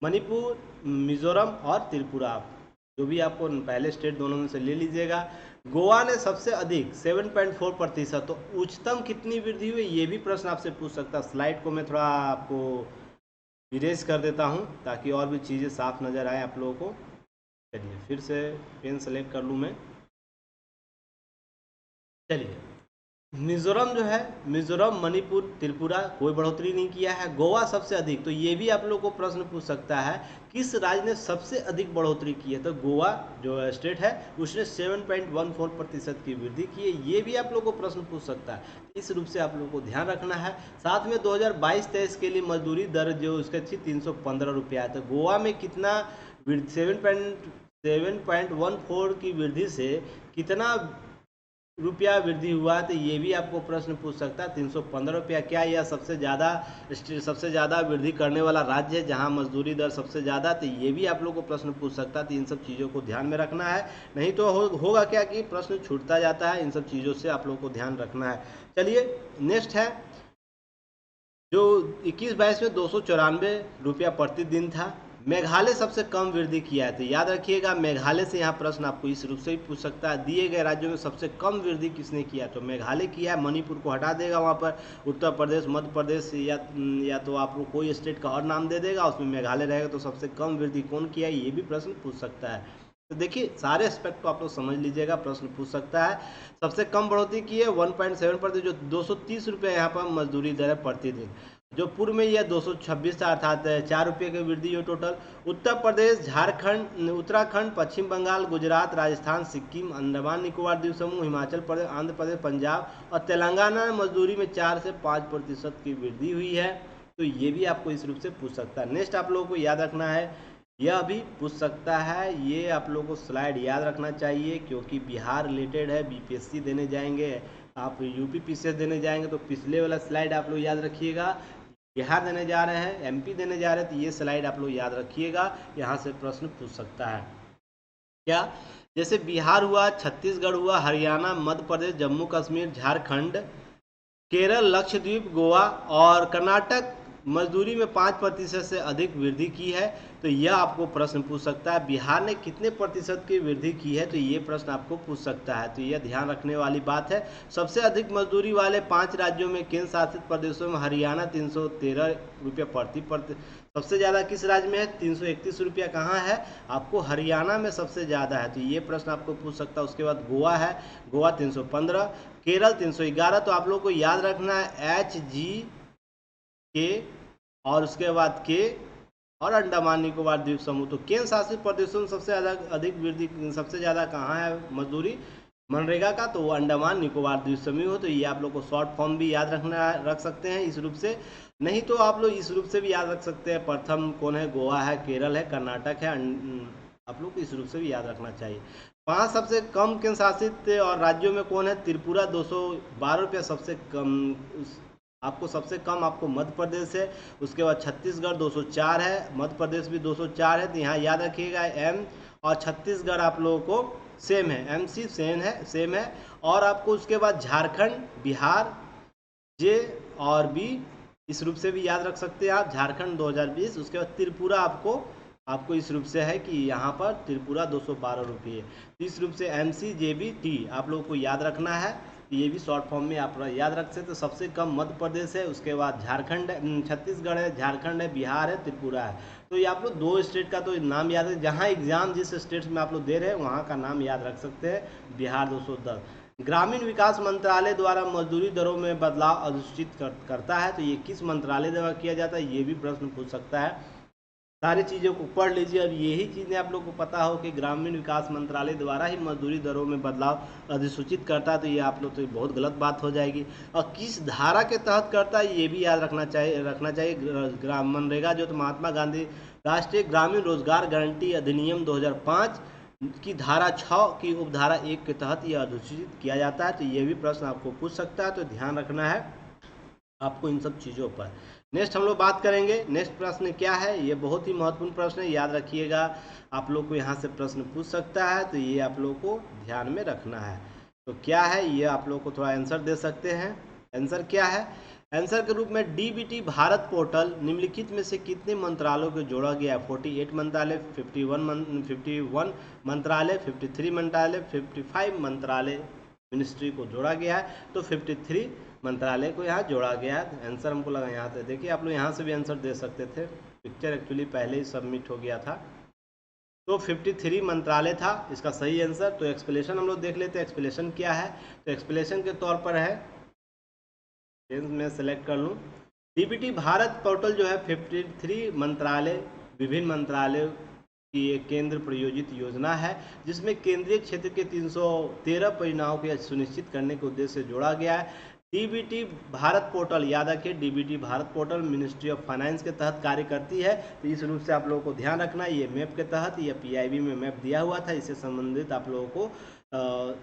मणिपुर, मिजोरम और त्रिपुरा, जो भी आपको पहले स्टेट दोनों में से ले लीजिएगा। गोवा ने सबसे अधिक 7.4%, तो उच्चतम कितनी वृद्धि हुई, ये भी प्रश्न आपसे पूछ सकता है। स्लाइड को मैं थोड़ा आपको इरेज कर देता हूँ ताकि और भी चीज़ें साफ नज़र आए आप लोगों को। चलिए फिर से पेन सेलेक्ट कर लूँ मैं। चलिए, मिजोरम जो है, मिजोरम, मणिपुर, त्रिपुरा कोई बढ़ोतरी नहीं किया है। गोवा सबसे अधिक, तो ये भी आप लोग को प्रश्न पूछ सकता है किस राज्य ने सबसे अधिक बढ़ोतरी की है। तो गोवा जो स्टेट है उसने 7.14% की वृद्धि की है, ये भी आप लोग को प्रश्न पूछ सकता है। इस रूप से आप लोग को ध्यान रखना है। साथ में 2022-23 के लिए मजदूरी दर जो उसका थी 315 रुपया, तो गोवा में कितना 7.14 की वृद्धि से कितना रुपया वृद्धि हुआ, तो ये भी आपको प्रश्न पूछ सकता है। 315 रुपया, क्या यह सबसे ज़्यादा वृद्धि करने वाला राज्य है जहां मजदूरी दर सबसे ज़्यादा, तो ये भी आप लोग को प्रश्न पूछ सकता है। तो इन सब चीज़ों को ध्यान में रखना है, नहीं तो होगा क्या कि प्रश्न छूटता जाता है। इन सब चीज़ों से आप लोग को ध्यान रखना है। चलिए नेक्स्ट है, जो 21-22 में 294 रुपया प्रतिदिन था। मेघालय सबसे कम वृद्धि किया है, तो याद रखिएगा मेघालय से यहाँ प्रश्न आपको इस रूप से भी पूछ सकता है, दिए गए राज्यों में सबसे कम वृद्धि किसने किया, तो मेघालय किया है। मणिपुर को हटा देगा वहाँ पर, उत्तर प्रदेश, मध्य प्रदेश या तो आप लोग कोई स्टेट का और नाम दे देगा, उसमें मेघालय रहेगा। तो सबसे कम वृद्धि कौन किया है, ये भी प्रश्न पूछ सकता है। तो देखिए सारे एस्पेक्ट को आप लोग समझ लीजिएगा, प्रश्न पूछ सकता है। सबसे कम बढ़ोतरी की है 1.7%, जो 230 रुपये यहाँ पर मजदूरी दर है प्रतिदिन। जो पूर्व में यह 226 था, अर्थात 4 रुपये की वृद्धि हो टोटल। उत्तर प्रदेश, झारखंड, उत्तराखंड, पश्चिम बंगाल, गुजरात, राजस्थान, सिक्किम, अंडमान निकोबार द्वीप समूह, हिमाचल प्रदेश, आंध्र प्रदेश, पंजाब और तेलंगाना में मजदूरी में 4 से 5% की वृद्धि हुई है। तो ये भी आपको इस रूप से पूछ सकता है। नेक्स्ट आप लोगों को याद रखना है, यह भी पूछ सकता है, ये आप लोगों को स्लाइड याद रखना चाहिए क्योंकि बिहार रिलेटेड है। बीपीएससी देने जाएंगे, आप यूपी पीसीएस देने जाएंगे तो पिछले वाला स्लाइड आप लोग याद रखिएगा। बिहार देने जा रहे हैं, एमपी देने जा रहे हैं, तो ये स्लाइड आप लोग याद रखिएगा, यहाँ से प्रश्न पूछ सकता है। क्या, जैसे बिहार हुआ, छत्तीसगढ़ हुआ, हरियाणा, मध्य प्रदेश, जम्मू कश्मीर, झारखंड, केरल, लक्षद्वीप, गोवा और कर्नाटक मजदूरी में 5% से अधिक वृद्धि की है। तो यह आपको प्रश्न पूछ सकता है, बिहार ने कितने प्रतिशत की वृद्धि की है, तो ये प्रश्न आपको पूछ सकता है। तो यह ध्यान रखने वाली बात है। सबसे अधिक मजदूरी वाले 5 राज्यों में, केंद्र शासित प्रदेशों में हरियाणा 313 रुपये प्रति, सबसे ज़्यादा किस राज्य में है, 331 रुपया कहाँ है, आपको हरियाणा में सबसे ज़्यादा है। तो ये प्रश्न आपको पूछ सकता है। उसके बाद गोवा है, गोवा 315, केरल 311। तो आप लोगों को याद रखना है HGK और उसके बाद के और अंडमान निकोबार द्वीप समूह। तो केंद्र शासित प्रदेशों में सबसे अधिक वृद्धि, सबसे ज़्यादा कहाँ है मजदूरी मनरेगा का, तो वो अंडमान निकोबार द्वीप समूह हो। तो ये आप लोग को शॉर्ट फॉर्म भी याद रख सकते हैं इस रूप से, नहीं तो आप लोग इस रूप से भी याद रख सकते हैं। प्रथम कौन है, गोवा है, केरल है, कर्नाटक है, आप लोग को इस रूप से भी याद रखना चाहिए। 5 सबसे कम केंद्र शासित और राज्यों में कौन है, त्रिपुरा 212 रुपये सबसे कम, आपको सबसे कम आपको मध्य प्रदेश है। उसके बाद छत्तीसगढ़ 204 है, मध्य प्रदेश भी 204 है। तो यहाँ याद रखिएगा एम और छत्तीसगढ़ आप लोगों को सेम है, MC सेम है। और आपको उसके बाद झारखंड, बिहार J और B इस रूप से भी याद रख सकते हैं आप, झारखंड 2020। उसके बाद त्रिपुरा आपको इस रूप से है कि यहाँ पर त्रिपुरा 212 रुपये। तो इस रूप से MCJBT आप लोगों को याद रखना है। ये भी शॉर्ट फॉर्म में आप याद रख सकते। तो सबसे कम मध्य प्रदेश है, उसके बाद झारखंड, छत्तीसगढ़ है, झारखंड है, बिहार है, त्रिपुरा है। तो ये आप लोग 2 स्टेट का तो नाम याद है, जहाँ एग्जाम जिस स्टेट में आप लोग दे रहे हैं वहाँ का नाम याद रख सकते हैं। बिहार 210। ग्रामीण विकास मंत्रालय द्वारा मजदूरी दरों में बदलाव अधिसूचित करता है। तो ये किस मंत्रालय द्वारा किया जाता है, ये भी प्रश्न पूछ सकता है। सारी चीज़ों को पढ़ लीजिए और यही चीज़ें आप लोग को पता हो कि ग्रामीण विकास मंत्रालय द्वारा ही मजदूरी दरों में बदलाव अधिसूचित करता है। तो ये आप लोग तो बहुत गलत बात हो जाएगी। और किस धारा के तहत करता है ये भी याद रखना चाहिए। मनरेगा जो तो महात्मा गांधी राष्ट्रीय ग्रामीण रोजगार गारंटी अधिनियम 2005 की धारा 6 की उपधारा 1 के तहत यह अधिसूचित किया जाता है। तो ये भी प्रश्न आपको पूछ सकता है, तो ध्यान रखना है आपको इन सब चीज़ों पर। नेक्स्ट हम लोग बात करेंगे, नेक्स्ट प्रश्न क्या है, ये बहुत ही महत्वपूर्ण प्रश्न है, याद रखिएगा। आप लोग को यहाँ से प्रश्न पूछ सकता है, तो ये आप लोग को ध्यान में रखना है। तो क्या है ये आप लोग को थोड़ा आंसर दे सकते हैं। आंसर क्या है, आंसर के रूप में DBT भारत पोर्टल निम्नलिखित में से कितने मंत्रालयों को जोड़ा गया है। 48 मंत्रालय, 51 मंत्रालय, 53 मंत्रालय, 55 मंत्रालय मिनिस्ट्री को जोड़ा गया है। तो 53 मंत्रालय को यहाँ जोड़ा गया है। आंसर हमको लगा यहाँ से, देखिए आप लोग यहाँ से भी आंसर दे सकते थे, पिक्चर एक्चुअली पहले ही सबमिट हो गया था। तो 53 मंत्रालय था इसका सही आंसर। तो एक्सप्लेनेशन हम लोग देख लेते हैं, एक्सप्लेनेशन क्या है। तो एक्सप्लेनेशन के तौर पर है, मैं सेलेक्ट कर लूँ, DBT भारत पोर्टल जो है 53 मंत्रालय, विभिन्न मंत्रालयों की एक केंद्र प्रायोजित योजना है जिसमें केंद्रीय क्षेत्र के 313 परियोजनाओं को सुनिश्चित करने के उद्देश्य से जोड़ा गया है। DBT भारत पोर्टल, याद रखिए DBT Bharat portal ministry of finance के तहत कार्य करती है। तो इस रूप से आप लोगों को ध्यान रखना है, ये मैप के तहत, ये PIB में मैप दिया हुआ था, इससे संबंधित आप लोगों को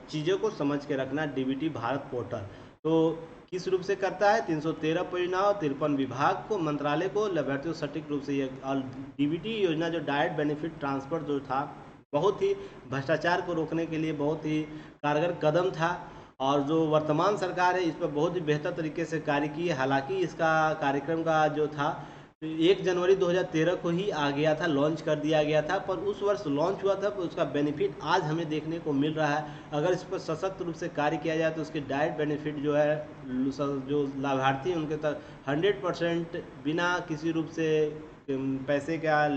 चीज़ों को समझ के रखना। DBT भारत पोर्टल तो किस रूप से करता है, 313 परियोजनाओं, 53 विभाग को, मंत्रालय को, लाभार्थियों सटीक रूप से। ये और DBT योजना जो डायरेक्ट बेनिफिट ट्रांसफर जो था, बहुत ही भ्रष्टाचार को रोकने के लिए बहुत ही कारगर कदम था। और जो वर्तमान सरकार है इस पर बहुत ही बेहतर तरीके से कार्य की है। हालांकि इसका कार्यक्रम का जो था 1 जनवरी 2013 को ही आ गया था, लॉन्च कर दिया गया था, पर उस वर्ष लॉन्च हुआ था, पर उसका बेनिफिट आज हमें देखने को मिल रहा है। अगर इस पर सशक्त रूप से कार्य किया जाए तो उसके डायरेक्ट बेनिफिट जो है, जो लाभार्थी हैं उनके तक 100% बिना किसी रूप से पैसे का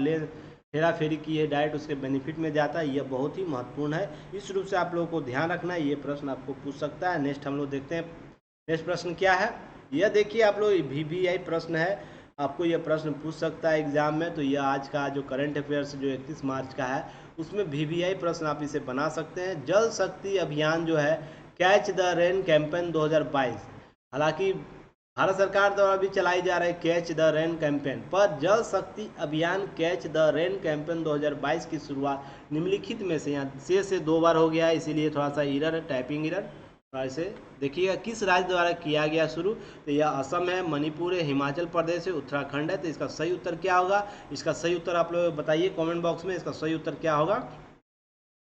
हेरा फेरी की है, डायरेक्ट उसके बेनिफिट में जाता है, यह बहुत ही महत्वपूर्ण है। इस रूप से आप लोगों को ध्यान रखना है, ये प्रश्न आपको पूछ सकता है। नेक्स्ट हम लोग देखते हैं, नेक्स्ट प्रश्न क्या है। यह देखिए आप लोग VVI प्रश्न है, आपको यह प्रश्न पूछ सकता है एग्जाम में। तो यह आज का जो करंट अफेयर्स जो 31 मार्च का है, उसमें VVI प्रश्न आप इसे बना सकते हैं। जल शक्ति अभियान जो है, कैच द रेन कैंपेन 2022, हालांकि भारत सरकार द्वारा भी चलाई जा रही कैच द रेन कैंपेन, पर जल शक्ति अभियान कैच द रेन कैंपेन 2022 की शुरुआत निम्नलिखित में से, यहाँ से 2 बार हो गया है, इसीलिए थोड़ा सा एरर है, टाइपिंग एरर। ऐसे देखिएगा किस राज्य द्वारा किया गया शुरू, तो यह असम है, मणिपुर है, हिमाचल प्रदेश है, उत्तराखंड है। तो इसका सही उत्तर क्या होगा? इसका सही उत्तर आप लोग बताइए कमेंट बॉक्स में, इसका सही उत्तर क्या होगा?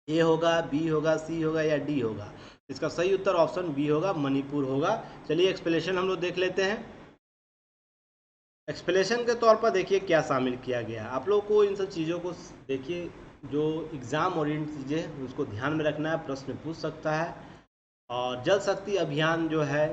ए होगा, बी होगा, सी होगा या डी होगा? इसका सही उत्तर ऑप्शन बी होगा, मणिपुर होगा। चलिए एक्सप्लेनेशन हम लोग देख लेते हैं। एक्सप्लेनेशन के तौर पर देखिए क्या शामिल किया गया है। आप लोग को इन सब चीज़ों को देखिए, जो एग्ज़ाम ओरिएंटेड चीज़ें हैं उसको ध्यान में रखना है, प्रश्न पूछ सकता है। और जल शक्ति अभियान जो है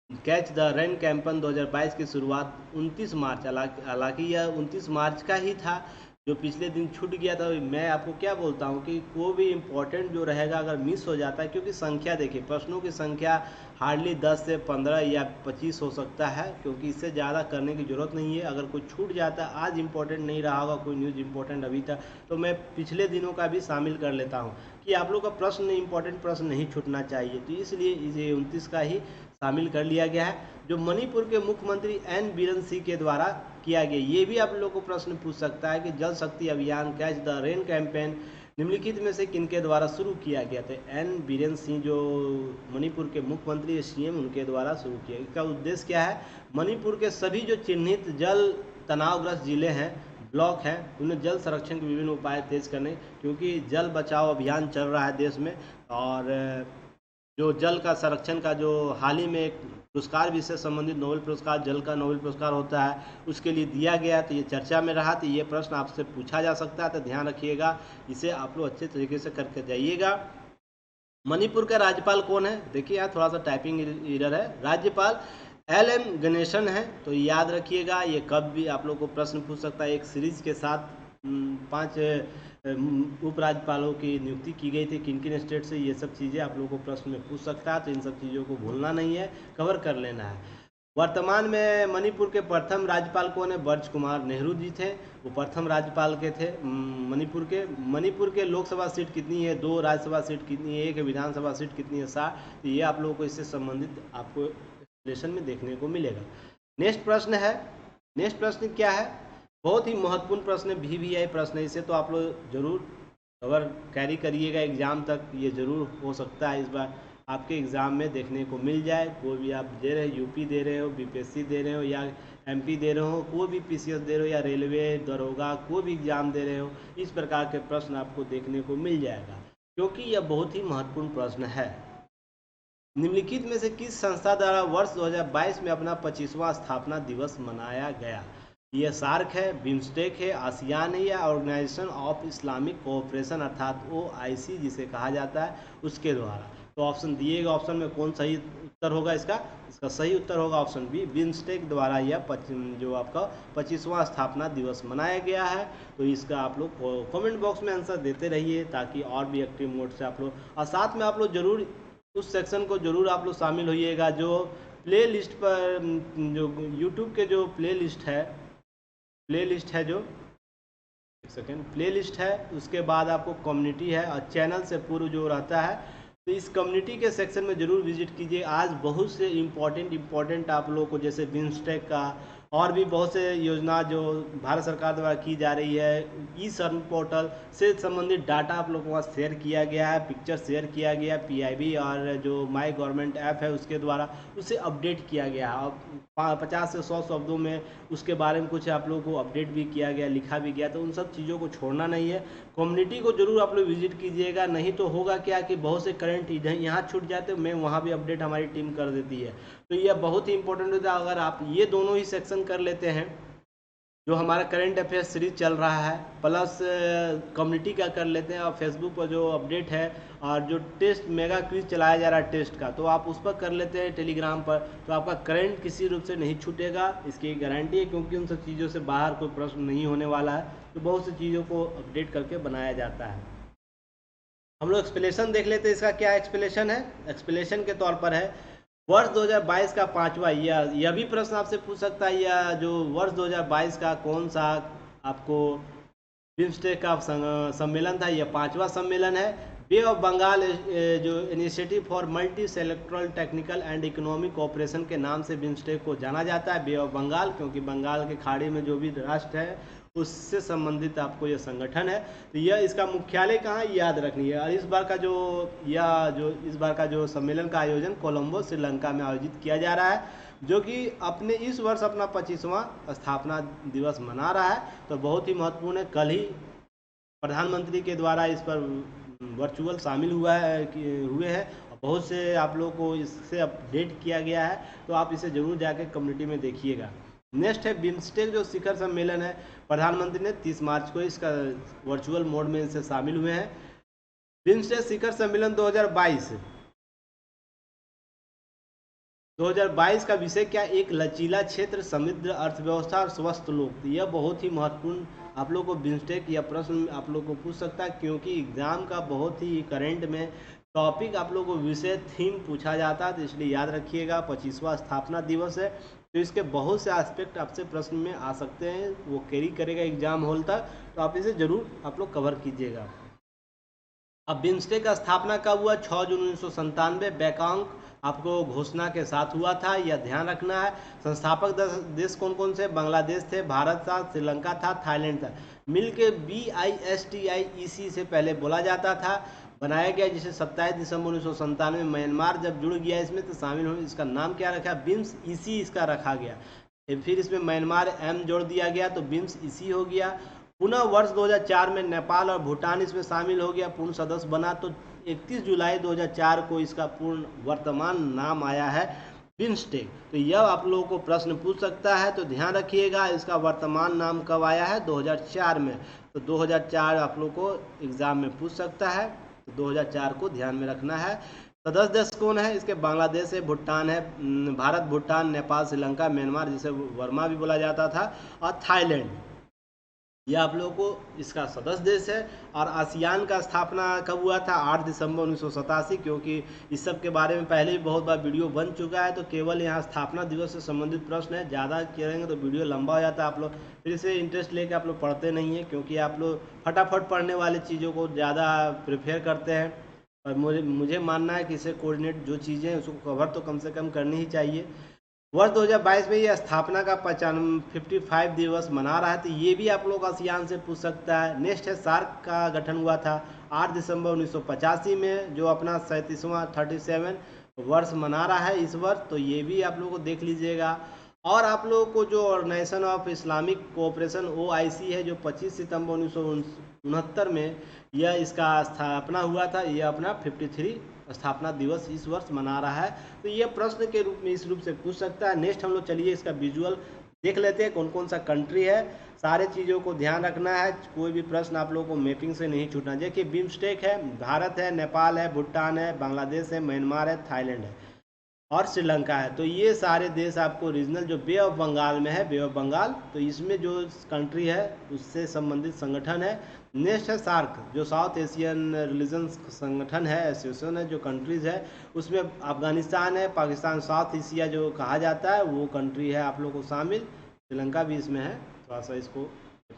कैच द रेन कैंपेन 2022 की शुरुआत 29 मार्च, हालांकि यह 29 मार्च का ही था, जो पिछले दिन छूट गया था। मैं आपको क्या बोलता हूँ कि कोई भी इम्पोर्टेंट जो रहेगा अगर मिस हो जाता है, क्योंकि संख्या देखिए, प्रश्नों की संख्या हार्डली 10 से 15 या 25 हो सकता है, क्योंकि इससे ज़्यादा करने की ज़रूरत नहीं है। अगर कोई छूट जाता है, आज इम्पोर्टेंट नहीं रहा होगा, कोई न्यूज़ इम्पोर्टेंट अभी तक, तो मैं पिछले दिनों का भी शामिल कर लेता हूँ कि आप लोग का प्रश्न इम्पोर्टेंट प्रश्न नहीं छूटना चाहिए। तो इसलिए इसे 29 का ही शामिल कर लिया गया है। जो मणिपुर के मुख्यमंत्री एन बीरेन सिंह के द्वारा किया गया, ये भी आप लोग को प्रश्न पूछ सकता है कि जल शक्ति अभियान कैच द रेन कैंपेन निम्नलिखित में से किनके द्वारा शुरू किया गया था? एन बीरेन सिंह जो मणिपुर के मुख्यमंत्री CM, उनके द्वारा शुरू किया। इसका उद्देश्य क्या है? मणिपुर के सभी जो चिन्हित जल तनावग्रस्त जिले हैं, ब्लॉक हैं, उन्हें जल संरक्षण के विभिन्न उपाय तेज करने, क्योंकि जल बचाओ अभियान चल रहा है देश में, और जो जल का संरक्षण का जो हाल ही में एक पुरस्कार भी से संबंधित नोबेल पुरस्कार, जल का नोबेल पुरस्कार होता है, उसके लिए दिया गया। तो ये चर्चा में रहा, तो ये प्रश्न आपसे पूछा जा सकता है, तो ध्यान रखिएगा, इसे आप लोग अच्छे तरीके से करके जाइएगा। मणिपुर का राज्यपाल कौन है? देखिए यहाँ थोड़ा सा टाइपिंग एरर है, राज्यपाल LM गणेशन है। तो याद रखिएगा, ये कब भी आप लोग को प्रश्न पूछ सकता है। एक सीरीज के साथ 5 उपराज्यपालों की नियुक्ति की गई थी, किन किन स्टेट से, ये सब चीज़ें आप लोगों को प्रश्न में पूछ सकता है, तो इन सब चीज़ों को भूलना नहीं है, कवर कर लेना है। वर्तमान में मणिपुर के प्रथम राज्यपाल कौन है? ब्रज कुमार नेहरू जी थे, वो प्रथम राज्यपाल के थे मणिपुर के। मणिपुर के लोकसभा सीट कितनी है? 2, राज्यसभा सीट कितनी है? 1, विधानसभा सीट कितनी है? 7। तो ये आप लोगों को इससे संबंधित आपको एक्सप्लेनेशन में देखने को मिलेगा। नेक्स्ट प्रश्न है, नेक्स्ट प्रश्न क्या है? बहुत ही महत्वपूर्ण प्रश्न है, VVI प्रश्न है, इसे तो आप लोग जरूर कवर कैरी करिएगा एग्जाम तक, ये जरूर हो सकता है इस बार आपके एग्ज़ाम में देखने को मिल जाए। कोई भी आप दे रहे हो, यूपी दे रहे हो, BPSC दे रहे हो, या MP दे रहे हो, कोई भी PCS दे रहे हो, या रेलवे, दरोगा, कोई भी एग्ज़ाम दे रहे हो, इस प्रकार के प्रश्न आपको देखने को मिल जाएगा, क्योंकि यह बहुत ही महत्वपूर्ण प्रश्न है। निम्नलिखित में से किस संस्था द्वारा वर्ष 2022 में अपना 25वां स्थापना दिवस मनाया गया? ये सार्क है, बिम्स्टेक है, आसियान है, या ऑर्गेनाइजेशन ऑफ इस्लामिक कोऑपरेशन अर्थात OIC जिसे कहा जाता है, उसके द्वारा? तो ऑप्शन दिएगा, ऑप्शन में कौन सही उत्तर होगा इसका? इसका सही उत्तर होगा ऑप्शन बी, बिम्स्टेक द्वारा यह जो आपका 25वां स्थापना दिवस मनाया गया है। तो इसका आप लोग कमेंट बॉक्स में आंसर देते रहिए, ताकि और भी एक्टिव मोड से आप लोग, और साथ में आप लोग जरूर उस सेक्शन को जरूर आप लोग शामिल होइएगा जो प्ले लिस्ट पर, जो यूट्यूब के जो प्ले लिस्ट है जो, एक सेकेंड, प्ले लिस्ट है, उसके बाद आपको कम्युनिटी है, और चैनल से पूर्व जो रहता है, तो इस कम्युनिटी के सेक्शन में ज़रूर विजिट कीजिए। आज बहुत से इम्पोर्टेंट आप लोगों को, जैसे बिम्स्टेक का और भी बहुत से योजना जो भारत सरकार द्वारा की जा रही है, ई-शर्म पोर्टल से संबंधित डाटा आप लोगों के पास शेयर किया गया है, पिक्चर शेयर किया गया है, PIB और जो माई गवर्नमेंट ऐप है उसके द्वारा उसे अपडेट किया गया है। अब 50 से 100 शब्दों में उसके बारे में कुछ आप लोगों को अपडेट भी किया गया, लिखा भी गया, तो उन सब चीज़ों को छोड़ना नहीं है। कम्युनिटी को जरूर आप लोग विजिट कीजिएगा, नहीं तो होगा क्या कि बहुत से करंट इधर यहाँ छूट जाते, मैं वहाँ भी अपडेट हमारी टीम कर देती है। तो यह बहुत ही इंपॉर्टेंट होता है, अगर आप ये दोनों ही सेक्शन कर लेते हैं जो हमारा करंट अफेयर सीरीज चल रहा है, प्लस कम्युनिटी का कर लेते हैं, और फेसबुक पर जो अपडेट है, और जो टेस्ट मेगा क्विज चलाया जा रहा है टेस्ट का, तो आप उस पर कर लेते हैं टेलीग्राम पर, तो आपका करंट किसी रूप से नहीं छूटेगा, इसकी गारंटी है, क्योंकि उन सब चीज़ों से बाहर कोई प्रश्न नहीं होने वाला है। तो बहुत सी चीज़ों को अपडेट करके बनाया जाता है। हम लोग एक्सप्लेनेशन देख लेते हैं, इसका क्या एक्सप्लेनेशन है। एक्सप्लेनेशन के तौर पर है, वर्ष 2022 का पांचवा, यह भी प्रश्न आपसे पूछ सकता है, यह जो वर्ष 2022 का कौन सा आपको बिम्स्टेक का सम्मेलन था, यह पांचवा सम्मेलन है। बे ऑफ बंगाल जो initiative for multi sectoral technical and economic cooperation के नाम से बिम्स्टेक को जाना जाता है, बे ऑफ बंगाल, क्योंकि बंगाल के खाड़ी में जो भी राष्ट्र है उससे संबंधित आपको यह संगठन है। तो यह इसका मुख्यालय कहाँ है याद रखनी है। और इस बार का जो सम्मेलन का आयोजन कोलंबो श्रीलंका में आयोजित किया जा रहा है, जो कि अपने इस वर्ष अपना 25वां स्थापना दिवस मना रहा है। तो बहुत ही महत्वपूर्ण है। कल ही प्रधानमंत्री के द्वारा इस पर वर्चुअल शामिल हुए हैं, और बहुत से आप लोगों को इससे अपडेट किया गया है, तो आप इसे जरूर जाकर कम्युनिटी में देखिएगा। नेक्स्ट है बिम्स्टेक जो शिखर सम्मेलन है, प्रधानमंत्री ने 30 मार्च को इसका वर्चुअल मोड में इसे शामिल हुए हैं। बिम्स्टेक शिखर सम्मेलन 2022 का विषय क्या, एक लचीला क्षेत्र, समृद्ध अर्थव्यवस्था और स्वस्थ लोग। यह बहुत ही महत्वपूर्ण आप लोग को बिम्स्टेक यह प्रश्न आप लोग को पूछ सकता है, क्योंकि एग्जाम का बहुत ही करंट में टॉपिक आप लोग को विषय थीम पूछा जाता है। तो इसलिए याद रखिएगा 25वां स्थापना दिवस है, तो इसके बहुत से एस्पेक्ट आपसे प्रश्न में आ सकते हैं, वो कैरी करेगा एग्जाम हॉल तक, तो आप इसे जरूर आप लोग कवर कीजिएगा। अब बिम्स्टेक का स्थापना कब हुआ, 6 जून 1997 बैंकॉक आपको घोषणा के साथ हुआ था, यह ध्यान रखना है। संस्थापक देश कौन कौन से, बांग्लादेश थे, भारत था, श्रीलंका था, थाईलैंड था। मिल के BISTIEC से पहले बोला जाता था, बनाया गया जिसे 27 दिसंबर 1997 में म्यांमार जब जुड़ गया इसमें तो शामिल हो, इसका नाम क्या रखा, बिम्स इसी इसका रखा गया। फिर इसमें म्यांमार M जोड़ दिया गया तो बिम्स इसी हो गया। पुनः वर्ष 2004 में नेपाल और भूटान इसमें शामिल हो गया, पूर्ण सदस्य बना, तो 31 जुलाई 2004 को इसका पूर्ण वर्तमान नाम आया है बिम्स्टेक। तो यह आप लोगों को प्रश्न पूछ सकता है, तो ध्यान रखिएगा इसका वर्तमान नाम कब आया है, 2004 में। तो 2004 आप लोग को एग्जाम में पूछ सकता है, तो 2004 को ध्यान में रखना है। सदस्य देश कौन है इसके, बांग्लादेश है, भूटान है, भारत, भूटान, नेपाल, श्रीलंका, म्यांमार जिसे वर्मा भी बोला जाता था, और थाईलैंड, यह आप लोगों को इसका सदस्य देश है। और आसियान का स्थापना कब हुआ था, 8 दिसंबर 1987, क्योंकि इस सब के बारे में पहले भी बहुत बार वीडियो बन चुका है, तो केवल यहाँ स्थापना दिवस से संबंधित प्रश्न है, ज़्यादा करेंगे तो वीडियो लंबा हो जाता है, आप लोग फिर इसे इंटरेस्ट लेके आप लोग पढ़ते नहीं हैं, क्योंकि आप लोग फटाफट पढ़ने वाली चीज़ों को ज़्यादा प्रेफर करते हैं। और मुझे मानना है कि इसे कोऑर्डिनेट जो चीज़ें हैं उसको कवर तो कम से कम करनी ही चाहिए। वर्ष 2022 में ये स्थापना का 55 दिवस मना रहा है, तो ये भी आप लोग आसियान से पूछ सकता है। नेक्स्ट है सार्क का गठन हुआ था 8 दिसंबर 1985 में, जो अपना 37वां वर्ष मना रहा है इस वर्ष, तो ये भी आप लोगों को देख लीजिएगा। और आप लोगों को जो organisation of Islamic cooperation OIC है, जो 25 सितंबर 1969 में यह इसका स्थापना हुआ था, यह अपना 53 स्थापना दिवस इस वर्ष मना रहा है। तो यह प्रश्न के रूप में इस रूप से पूछ सकता है। नेक्स्ट हम लोग चलिए इसका विजुअल देख लेते हैं, कौन कौन सा कंट्री है, सारे चीज़ों को ध्यान रखना है, कोई भी प्रश्न आप लोगों को मैपिंग से नहीं छूटना। देखिए बिम्स्टेक है, भारत है, नेपाल है, भूटान है, बांग्लादेश है, म्यांमार है, थाईलैंड है और श्रीलंका है। तो ये सारे देश आपको रीजनल जो बे ऑफ बंगाल में है, बे ऑफ बंगाल, तो इसमें जो कंट्री है उससे संबंधित संगठन है। नेक्स्ट है सार्क, जो साउथ एशियन रिलीजन संगठन है, एसोसिएशन है, जो कंट्रीज़ है उसमें अफगानिस्तान है, पाकिस्तान, साउथ एशिया जो कहा जाता है वो कंट्री है आप लोग को शामिल। श्रीलंका भी इसमें है, थोड़ा सा इसको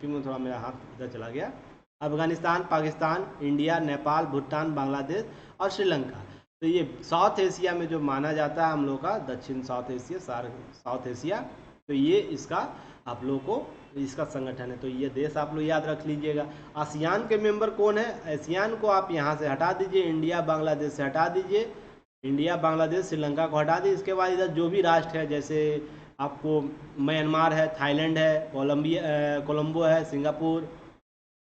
में थोड़ा मेरा हाथ इधर चला गया। अफगानिस्तान, पाकिस्तान, इंडिया, नेपाल, भूटान, बांग्लादेश और श्रीलंका, तो ये साउथ एशिया में जो माना जाता है हम लोग का दक्षिण साउथ एशिया, साउथ एशिया, तो ये इसका आप लोग को इसका संगठन है। तो ये देश आप लोग याद रख लीजिएगा। आसियान के मेंबर कौन है, आसियान को आप यहाँ से हटा दीजिए, इंडिया बांग्लादेश से हटा दीजिए, इंडिया बांग्लादेश श्रीलंका को हटा दीजिए। इसके बाद इधर जो भी राष्ट्र है, जैसे आपको म्यांमार है, थाईलैंड है, कोलंबो है, Singapore,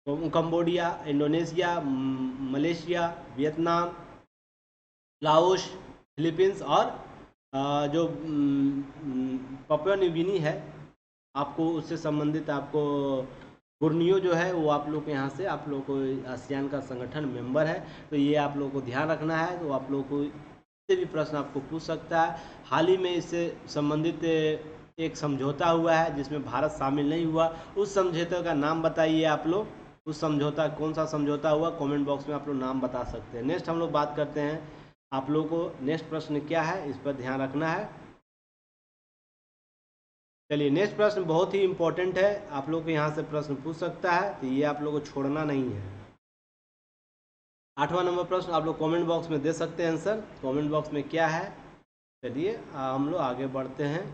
Cambodia, Indonesia, Malaysia, Vietnam, Laos, Philippines और जो पपुआ न्यू गिनी है, आपको उससे संबंधित आपको बोर्नियो जो है वो आप लोग के यहाँ से, आप लोग को आसियान का संगठन मेंबर है, तो ये आप लोगों को ध्यान रखना है। तो आप लोग को इससे भी प्रश्न आपको पूछ सकता है। हाल ही में इससे संबंधित एक समझौता हुआ है जिसमें भारत शामिल नहीं हुआ, उस समझौते का नाम बताइए आप लोग। उस समझौता कौन सा समझौता हुआ, कमेंट बॉक्स में आप लोग नाम बता सकते हैं। नेक्स्ट हम लोग बात करते हैं, आप लोगों को नेक्स्ट प्रश्न क्या है इस पर ध्यान रखना है। चलिए नेक्स्ट प्रश्न बहुत ही इंपॉर्टेंट है, आप लोग को यहाँ से प्रश्न पूछ सकता है, तो ये आप लोग को छोड़ना नहीं है। 8वां नंबर प्रश्न आप लोग कमेंट बॉक्स में दे सकते हैं आंसर, कमेंट बॉक्स में क्या है। चलिए हम लोग आगे बढ़ते हैं।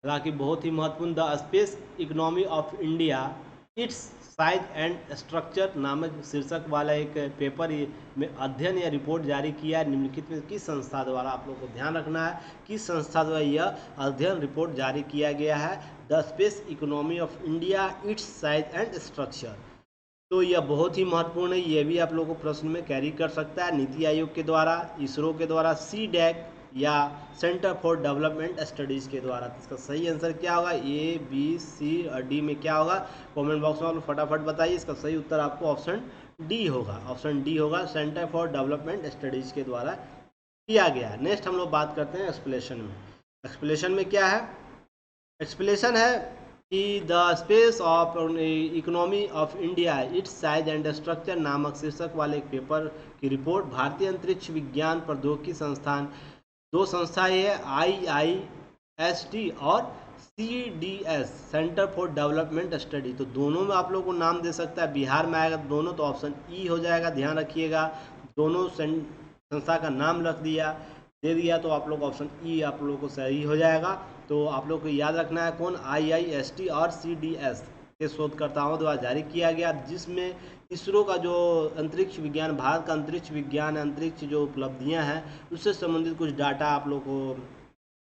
हालांकि बहुत ही महत्वपूर्ण, the space economy of India it's size and structure नामक शीर्षक वाला एक पेपर में अध्ययन या रिपोर्ट जारी किया है। निम्नलिखित में किस संस्था द्वारा, आप लोग को ध्यान रखना है, किस संस्था द्वारा यह अध्ययन रिपोर्ट जारी किया गया है। The space economy of India it's size and structure, तो यह बहुत ही महत्वपूर्ण है, यह भी आप लोगों को प्रश्न में कैरी कर सकता है। नीति आयोग के द्वारा, इसरो के द्वारा, CDAC या सेंटर फॉर डेवलपमेंट स्टडीज़ के द्वारा। तो इसका सही आंसर क्या होगा, A, B, C और D में क्या होगा, कमेंट बॉक्स में आप लोग फटाफट बताइए। इसका सही उत्तर आपको ऑप्शन D होगा, ऑप्शन D होगा, सेंटर फॉर डेवलपमेंट स्टडीज़ के द्वारा किया गया। नेक्स्ट हम लोग बात करते हैं एक्सप्लेनेशन में। एक्सप्लेनेशन में क्या है, एक्सप्लेनेशन है कि the space of economy of India it's size and structure नामक शीर्षक वाले एक पेपर की रिपोर्ट भारतीय अंतरिक्ष विज्ञान प्रौद्योगिकी संस्थान, दो संस्थाएं है IIST और CDS centre for development study, तो दोनों में आप लोग को नाम दे सकता है। बिहार में आएगा दोनों, तो ऑप्शन E हो जाएगा, ध्यान रखिएगा। दोनों संस्था का नाम रख दिया, दे दिया, तो आप लोग ऑप्शन E आप लोगों को सही हो जाएगा। तो आप लोग को याद रखना है कौन, IIST और CDS के शोधकर्ताओं द्वारा जारी किया गया, जिसमें इसरो का जो अंतरिक्ष विज्ञान, भारत का अंतरिक्ष विज्ञान, अंतरिक्ष जो उपलब्धियां हैं उससे संबंधित कुछ डाटा आप लोग को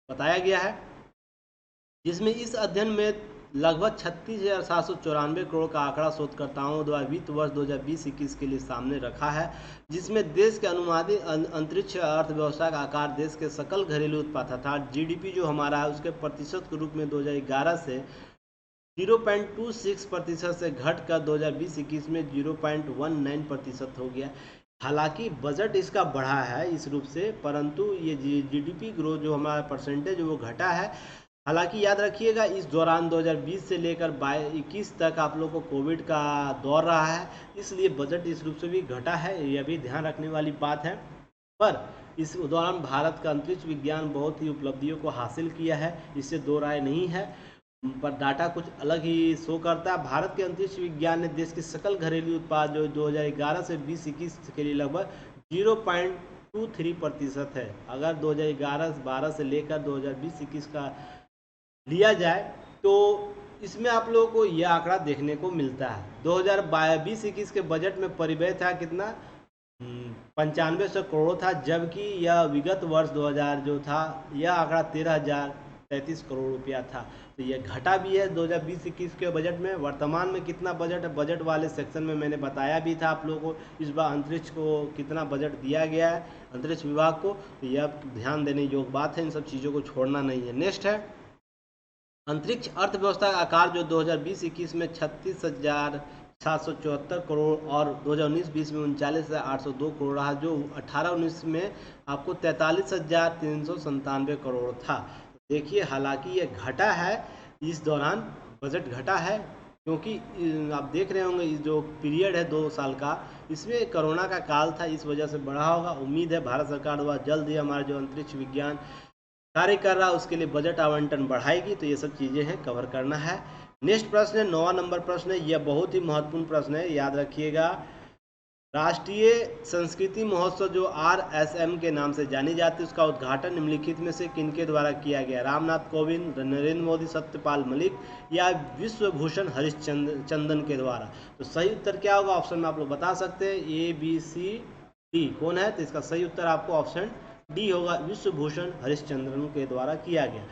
बताया गया है, जिसमें इस अध्ययन में लगभग 36,794 करोड़ का आंकड़ा शोधकर्ताओं द्वारा वित्त वर्ष 2020-21 के लिए सामने रखा है, जिसमें देश के अनुमानित अंतरिक्ष अर्थव्यवस्था का आकार देश के सकल घरेलू उत्पाद अर्थात GDP जो हमारा है उसके प्रतिशत के रूप में 2011 से 0.26% से घटकर 2020-21 में 0.19% हो गया। हालांकि बजट इसका बढ़ा है इस रूप से, परंतु ये GDP ग्रोथ जो हमारा परसेंटेज वो घटा है। हालांकि याद रखिएगा इस दौरान 2020 से लेकर 21 तक आप लोग को कोविड का दौर रहा है, इसलिए बजट इस रूप से भी घटा है, यह भी ध्यान रखने वाली बात है। पर इस दौरान भारत का अंतरिक्ष विज्ञान बहुत ही उपलब्धियों को हासिल किया है, इससे दो राय नहीं है, पर डाटा कुछ अलग ही शो करता है। भारत के अंतरिक्ष विज्ञान ने देश के सकल घरेलू उत्पाद जो 2011 से 2021 के लिए लगभग 0.23% है। अगर 2011-12 से लेकर 2020-21 का लिया जाए तो इसमें आप लोगों को यह आंकड़ा देखने को मिलता है। 2020-21 के बजट में परिव्यय था कितना, 9500 करोड़ था, जबकि यह विगत वर्ष 2000 जो था यह आंकड़ा 13,033 करोड़ रुपया था। तो यह घटा भी है 2020-21 के बजट में। वर्तमान में कितना बजट है, बजट वाले सेक्शन में मैंने बताया भी था आप लोगों को, इस बार अंतरिक्ष को कितना बजट दिया गया है अंतरिक्ष विभाग को, तो यह ध्यान देने योग्य बात है, इन सब चीज़ों को छोड़ना नहीं है। नेक्स्ट है अंतरिक्ष अर्थव्यवस्था का आकार जो 2020-21 में 36,774 करोड़ और 2019-20 में 39,802 करोड़ रहा, जो 18-19 में आपको 43,397 करोड़ था। देखिए हालांकि ये घटा है, इस दौरान बजट घटा है, क्योंकि आप देख रहे होंगे इस जो पीरियड है 2 साल का, इसमें कोरोना का काल था, इस वजह से बढ़ा होगा। उम्मीद है भारत सरकार द्वारा जल्द ही हमारा जो अंतरिक्ष विज्ञान कार्य कर रहा है उसके लिए बजट आवंटन बढ़ाएगी, तो ये सब चीज़ें हैं कवर करना है। नेक्स्ट प्रश्न है 9वां नंबर प्रश्न है, यह बहुत ही महत्वपूर्ण प्रश्न है, याद रखिएगा। राष्ट्रीय संस्कृति महोत्सव जो RSM के नाम से जानी जाती है उसका उद्घाटन निम्नलिखित में से किनके द्वारा किया गया, रामनाथ कोविंद, नरेंद्र मोदी, सत्यपाल मलिक या विश्वभूषण हरिश्चंदन के द्वारा। तो सही उत्तर क्या होगा, ऑप्शन में आप लोग बता सकते हैं A, B, C, D कौन है, तो इसका सही उत्तर आपको ऑप्शन D होगा, विश्वभूषण हरिश्चंद्रन के द्वारा किया गया।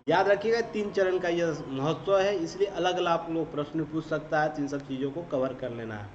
याद रखिएगा 3 चरण का यह महोत्सव है, इसलिए अलग अलग आप लोग प्रश्न पूछ सकता है, तो इन सब चीज़ों को कवर कर लेना है।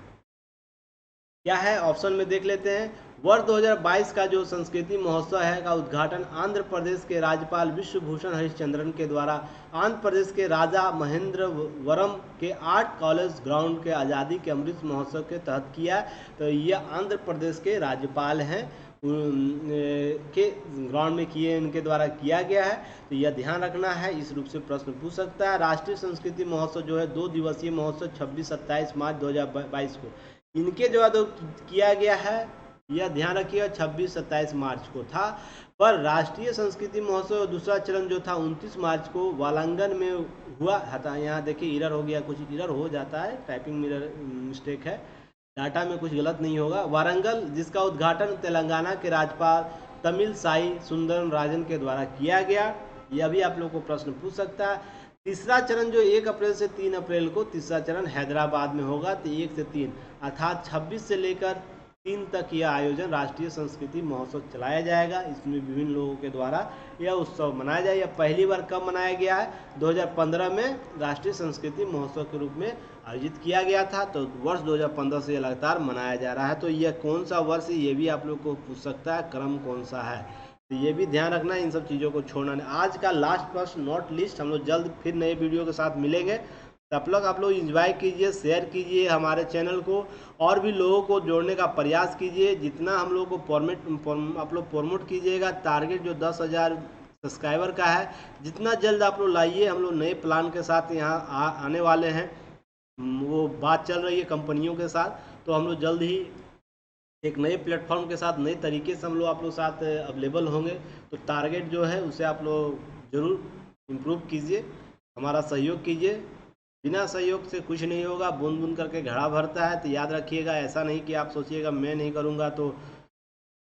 क्या है, ऑप्शन में देख लेते हैं। वर्ष 2022 का जो संस्कृति महोत्सव है का उद्घाटन आंध्र प्रदेश के राज्यपाल विश्वभूषण हरिश्चंद्रन के द्वारा आंध्र प्रदेश के राजा महेंद्रवरम के आर्ट कॉलेज ग्राउंड के आज़ादी के अमृत महोत्सव के तहत किया। तो यह आंध्र प्रदेश के राज्यपाल हैं के ग्राउंड में किए, इनके द्वारा किया गया है। तो यह ध्यान रखना है, इस रूप से प्रश्न पूछ सकता है। राष्ट्रीय संस्कृति महोत्सव जो है 2 दिवसीय महोत्सव 26-27 मार्च 2022 को इनके जो है तो किया गया है, यह ध्यान रखिएगा 26-27 मार्च को था। पर राष्ट्रीय संस्कृति महोत्सव दूसरा चरण जो था 29 मार्च को वालांगन में हुआ था। यहाँ देखिए इरर हो गया, कुछ इरर हो जाता है, टाइपिंग मिस्टेक है, डाटा में कुछ गलत नहीं होगा। वारंगल, जिसका उद्घाटन तेलंगाना के राज्यपाल तमिलसाई सुंदरराजन के द्वारा किया गया। यह भी आप लोग को प्रश्न पूछ सकता है। तीसरा चरण जो 1 अप्रैल से 3 अप्रैल को तीसरा चरण हैदराबाद में होगा। तो 1 से 3 अर्थात 26 से लेकर 3 तक यह आयोजन राष्ट्रीय संस्कृति महोत्सव चलाया जाएगा। इसमें विभिन्न लोगों के द्वारा यह उत्सव मनाया जाएगा। पहली बार कब मनाया गया है, 2015 में राष्ट्रीय संस्कृति महोत्सव के रूप में आयोजित किया गया था। तो वर्ष 2015 से यह लगातार मनाया जा रहा है। तो यह कौन सा वर्ष है ये भी आप लोग को पूछ सकता है, क्रम कौन सा है, तो ये भी ध्यान रखना, इन सब चीज़ों को छोड़ना नहीं। आज का लास्ट प्रश्न नॉट लिस्ट, हम लोग जल्द फिर नए वीडियो के साथ मिलेंगे। तब तक आप लोग इंजॉय कीजिए, शेयर कीजिए हमारे चैनल को, और भी लोगों को जोड़ने का प्रयास कीजिए। जितना हम लोग को आप लोग प्रमोट कीजिएगा, टारगेट जो 10,000 सब्सक्राइबर का है, जितना जल्द आप लोग लाइए। हम लोग नए प्लान के साथ यहाँ आने वाले हैं, वो बात चल रही है कंपनियों के साथ। तो हम लोग जल्द ही एक नए प्लेटफॉर्म के साथ नए तरीके से हम लोग आप लोग साथ अवेलेबल होंगे। तो टारगेट जो है उसे आप लोग ज़रूर इम्प्रूव कीजिए, हमारा सहयोग कीजिए। बिना सहयोग से कुछ नहीं होगा, बूंद बूंद करके घड़ा भरता है। तो याद रखिएगा, ऐसा नहीं कि आप सोचिएगा मैं नहीं करूँगा तो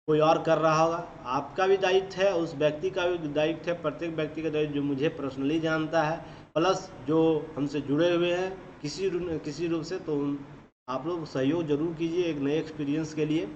कोई और कर रहा होगा। आपका भी दायित्व है, उस व्यक्ति का भी दायित्व है, प्रत्येक व्यक्ति का दायित्व जो मुझे पर्सनली जानता है, प्लस जो हमसे जुड़े हुए हैं किसी रूप से। तो आप लोग सहयोग जरूर कीजिए एक नए एक्सपीरियंस के लिए।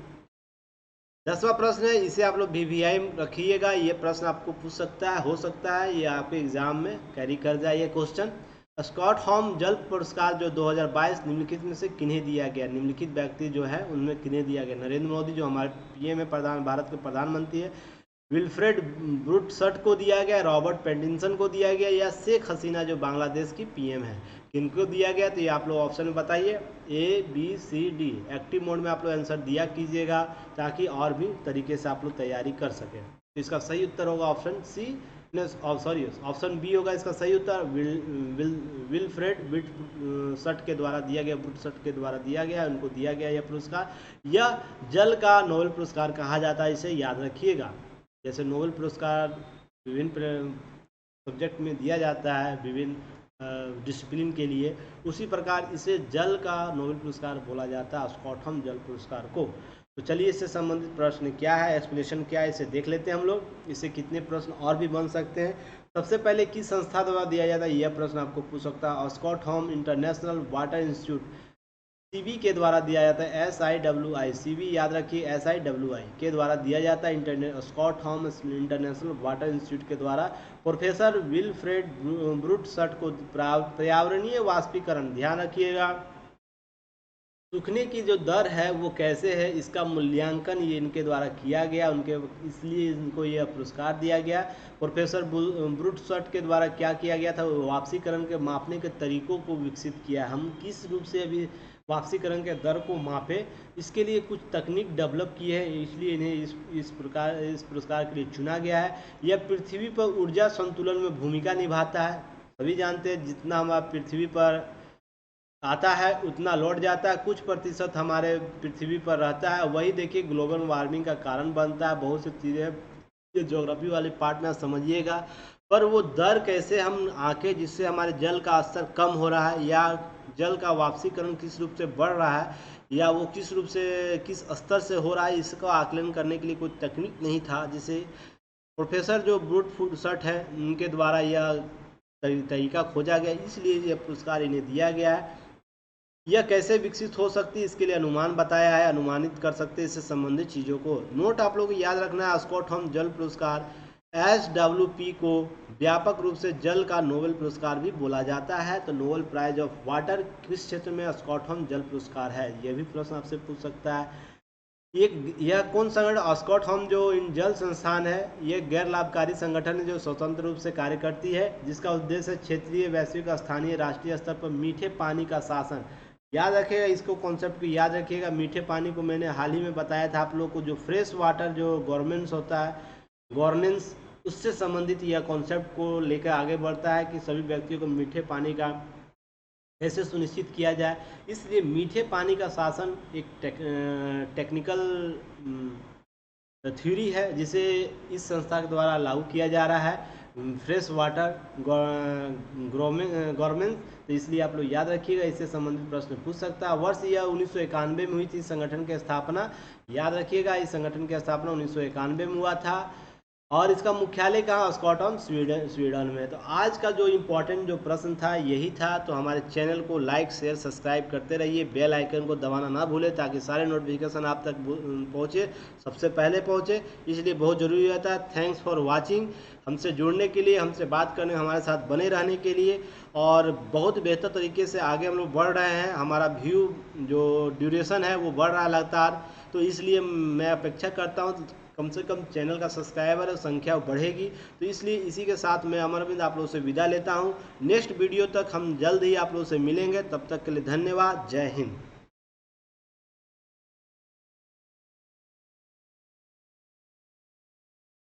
10वां प्रश्न है, इसे आप लोग VVI में रखिएगा। ये प्रश्न आपको पूछ सकता है, हो सकता है ये आपके एग्जाम में कैरी कर जाए ये क्वेश्चन। स्टॉकहोम जल पुरस्कार जो 2022 निम्नलिखित में से किन्हें दिया गया। निम्नलिखित व्यक्ति जो है उनमें किन्हें दिया गया। नरेंद्र मोदी जो हमारे PM है, भारत के प्रधानमंत्री है, विल्फ्रेड ब्रूटसट को दिया गया, रॉबर्ट पैटिंसन को दिया गया, या शेख हसीना जो बांग्लादेश की PM है, किनको दिया गया। तो ये आप लोग ऑप्शन में बताइए, ABCD। एक्टिव मोड में आप लोग आंसर दिया कीजिएगा ताकि और भी तरीके से आप लोग तैयारी कर सकें। तो इसका सही उत्तर होगा option C, sorry option B होगा इसका सही उत्तर। विल्फ्रेड ब्रूटसट के द्वारा दिया गया, ब्रूटसट के द्वारा दिया गया, उनको दिया गया यह पुरस्कार। यह जल का नोबेल पुरस्कार कहा जाता है, इसे याद रखिएगा। जैसे नोबेल पुरस्कार विभिन्न सब्जेक्ट में दिया जाता है, विभिन्न डिसिप्लिन के लिए, उसी प्रकार इसे जल का नोबेल पुरस्कार बोला जाता है, स्टॉकहोम जल पुरस्कार को। तो चलिए इससे संबंधित प्रश्न क्या है, एक्सप्लेनेशन क्या है, इसे देख लेते हैं हम लोग। इससे कितने प्रश्न और भी बन सकते हैं। सबसे पहले किस संस्था द्वारा दिया जाता है, यह प्रश्न आपको पूछ सकता है। Stockholm international water institute CB के द्वारा दिया जाता है। SIWI, CB याद रखिए, SIWI के द्वारा दिया जाता है। स्टॉकहोम इंटरनेशनल वाटर इंस्टीट्यूट के द्वारा प्रोफेसर विल्फ्रेड ब्रूटसट को पर्यावरणीय वाष्पीकरण, ध्यान रखिएगा, सूखने की जो दर है वो कैसे है, इसका मूल्यांकन ये इनके द्वारा किया गया, उनके इसलिए इनको यह पुरस्कार दिया गया। प्रोफेसर ब्रूटसट के द्वारा क्या किया गया था, वाष्पीकरण के मापने के तरीकों को विकसित किया। हम किस रूप से अभी वाष्पीकरण के दर को मापे, इसके लिए कुछ तकनीक डेवलप की है, इसलिए इन्हें इस पुरस्कार के लिए चुना गया है। यह पृथ्वी पर ऊर्जा संतुलन में भूमिका निभाता है। सभी जानते हैं जितना हमारा पृथ्वी पर आता है उतना लौट जाता है, कुछ प्रतिशत हमारे पृथ्वी पर रहता है, वही देखिए ग्लोबल वार्मिंग का कारण बनता है। बहुत सी चीज़ें ये ज्योग्राफी वाले पार्ट में समझिएगा। पर वो दर कैसे हम आके जिससे हमारे जल का स्तर कम हो रहा है, या जल का वाष्पीकरण किस रूप से बढ़ रहा है, या वो किस रूप से किस स्तर से हो रहा है, इसका आकलन करने के लिए कोई तकनीक नहीं था, जिसे प्रोफेसर जो ब्रूटसट है उनके द्वारा यह तरीका खोजा गया, इसलिए यह पुरस्कार इन्हें दिया गया है। यह कैसे विकसित हो सकती है, इसके लिए अनुमान बताया है, अनुमानित कर सकते हैं इससे संबंधित चीज़ों को। नोट आप लोगों को याद रखना है, स्टॉकहोम जल पुरस्कार SWP को व्यापक रूप से जल का नोबेल पुरस्कार भी बोला जाता है। तो नोबेल प्राइज ऑफ वाटर किस क्षेत्र में? स्कॉटहोम जल पुरस्कार है। यह भी प्रश्न आपसे पूछ सकता है। यह कौन संगठन? स्कॉटहोम जो इन जल संस्थान है, यह गैर लाभकारी संगठन है जो स्वतंत्र रूप से कार्य करती है, जिसका उद्देश्य क्षेत्रीय, वैश्विक, स्थानीय, राष्ट्रीय स्तर पर मीठे पानी का शासन। याद रखिएगा इसको, कॉन्सेप्ट को याद रखिएगा। मीठे पानी को मैंने हाल ही में बताया था आप लोग को, जो फ्रेश वाटर जो गवर्नेंस होता है, गवर्नेंस, उससे संबंधित यह कॉन्सेप्ट को लेकर आगे बढ़ता है कि सभी व्यक्तियों को मीठे पानी का कैसे सुनिश्चित किया जाए। इसलिए मीठे पानी का शासन एक टेक्निकल थ्योरी है जिसे इस संस्था के द्वारा लागू किया जा रहा है, फ्रेश वाटर गवर्नमेंट। तो इसलिए आप लोग याद रखिएगा, इससे संबंधित प्रश्न पूछ सकता है। वर्ष यह 1991 में हुई थी इस संगठन की स्थापना। याद रखिएगा, इस संगठन की स्थापना 1991 में हुआ था। और इसका मुख्यालय कहाँ? स्कॉटहोम, स्वीडन में। तो आज का जो इम्पोर्टेंट जो प्रश्न था यही था। तो हमारे चैनल को लाइक, शेयर, सब्सक्राइब करते रहिए, बेल आइकन को दबाना ना भूलें ताकि सारे नोटिफिकेशन आप तक पहुँचे, सबसे पहले पहुँचे। इसलिए बहुत ज़रूरी रहता है। Thanks for watching. हमसे जुड़ने के लिए, हमसे बात करने, हमारे साथ बने रहने के लिए, और बहुत बेहतर तरीके से आगे हम लोग बढ़ रहे हैं। हमारा व्यू जो ड्यूरेशन है वो बढ़ रहा है लगातार। तो इसलिए मैं अपेक्षा करता हूँ कम से कम चैनल का सब्सक्राइबर संख्या बढ़ेगी। तो इसलिए इसी के साथ मैं अमरविंद आप लोगों से विदा लेता हूँ। नेक्स्ट वीडियो तक हम जल्द ही आप लोगों से मिलेंगे। तब तक के लिए धन्यवाद। जय हिंद।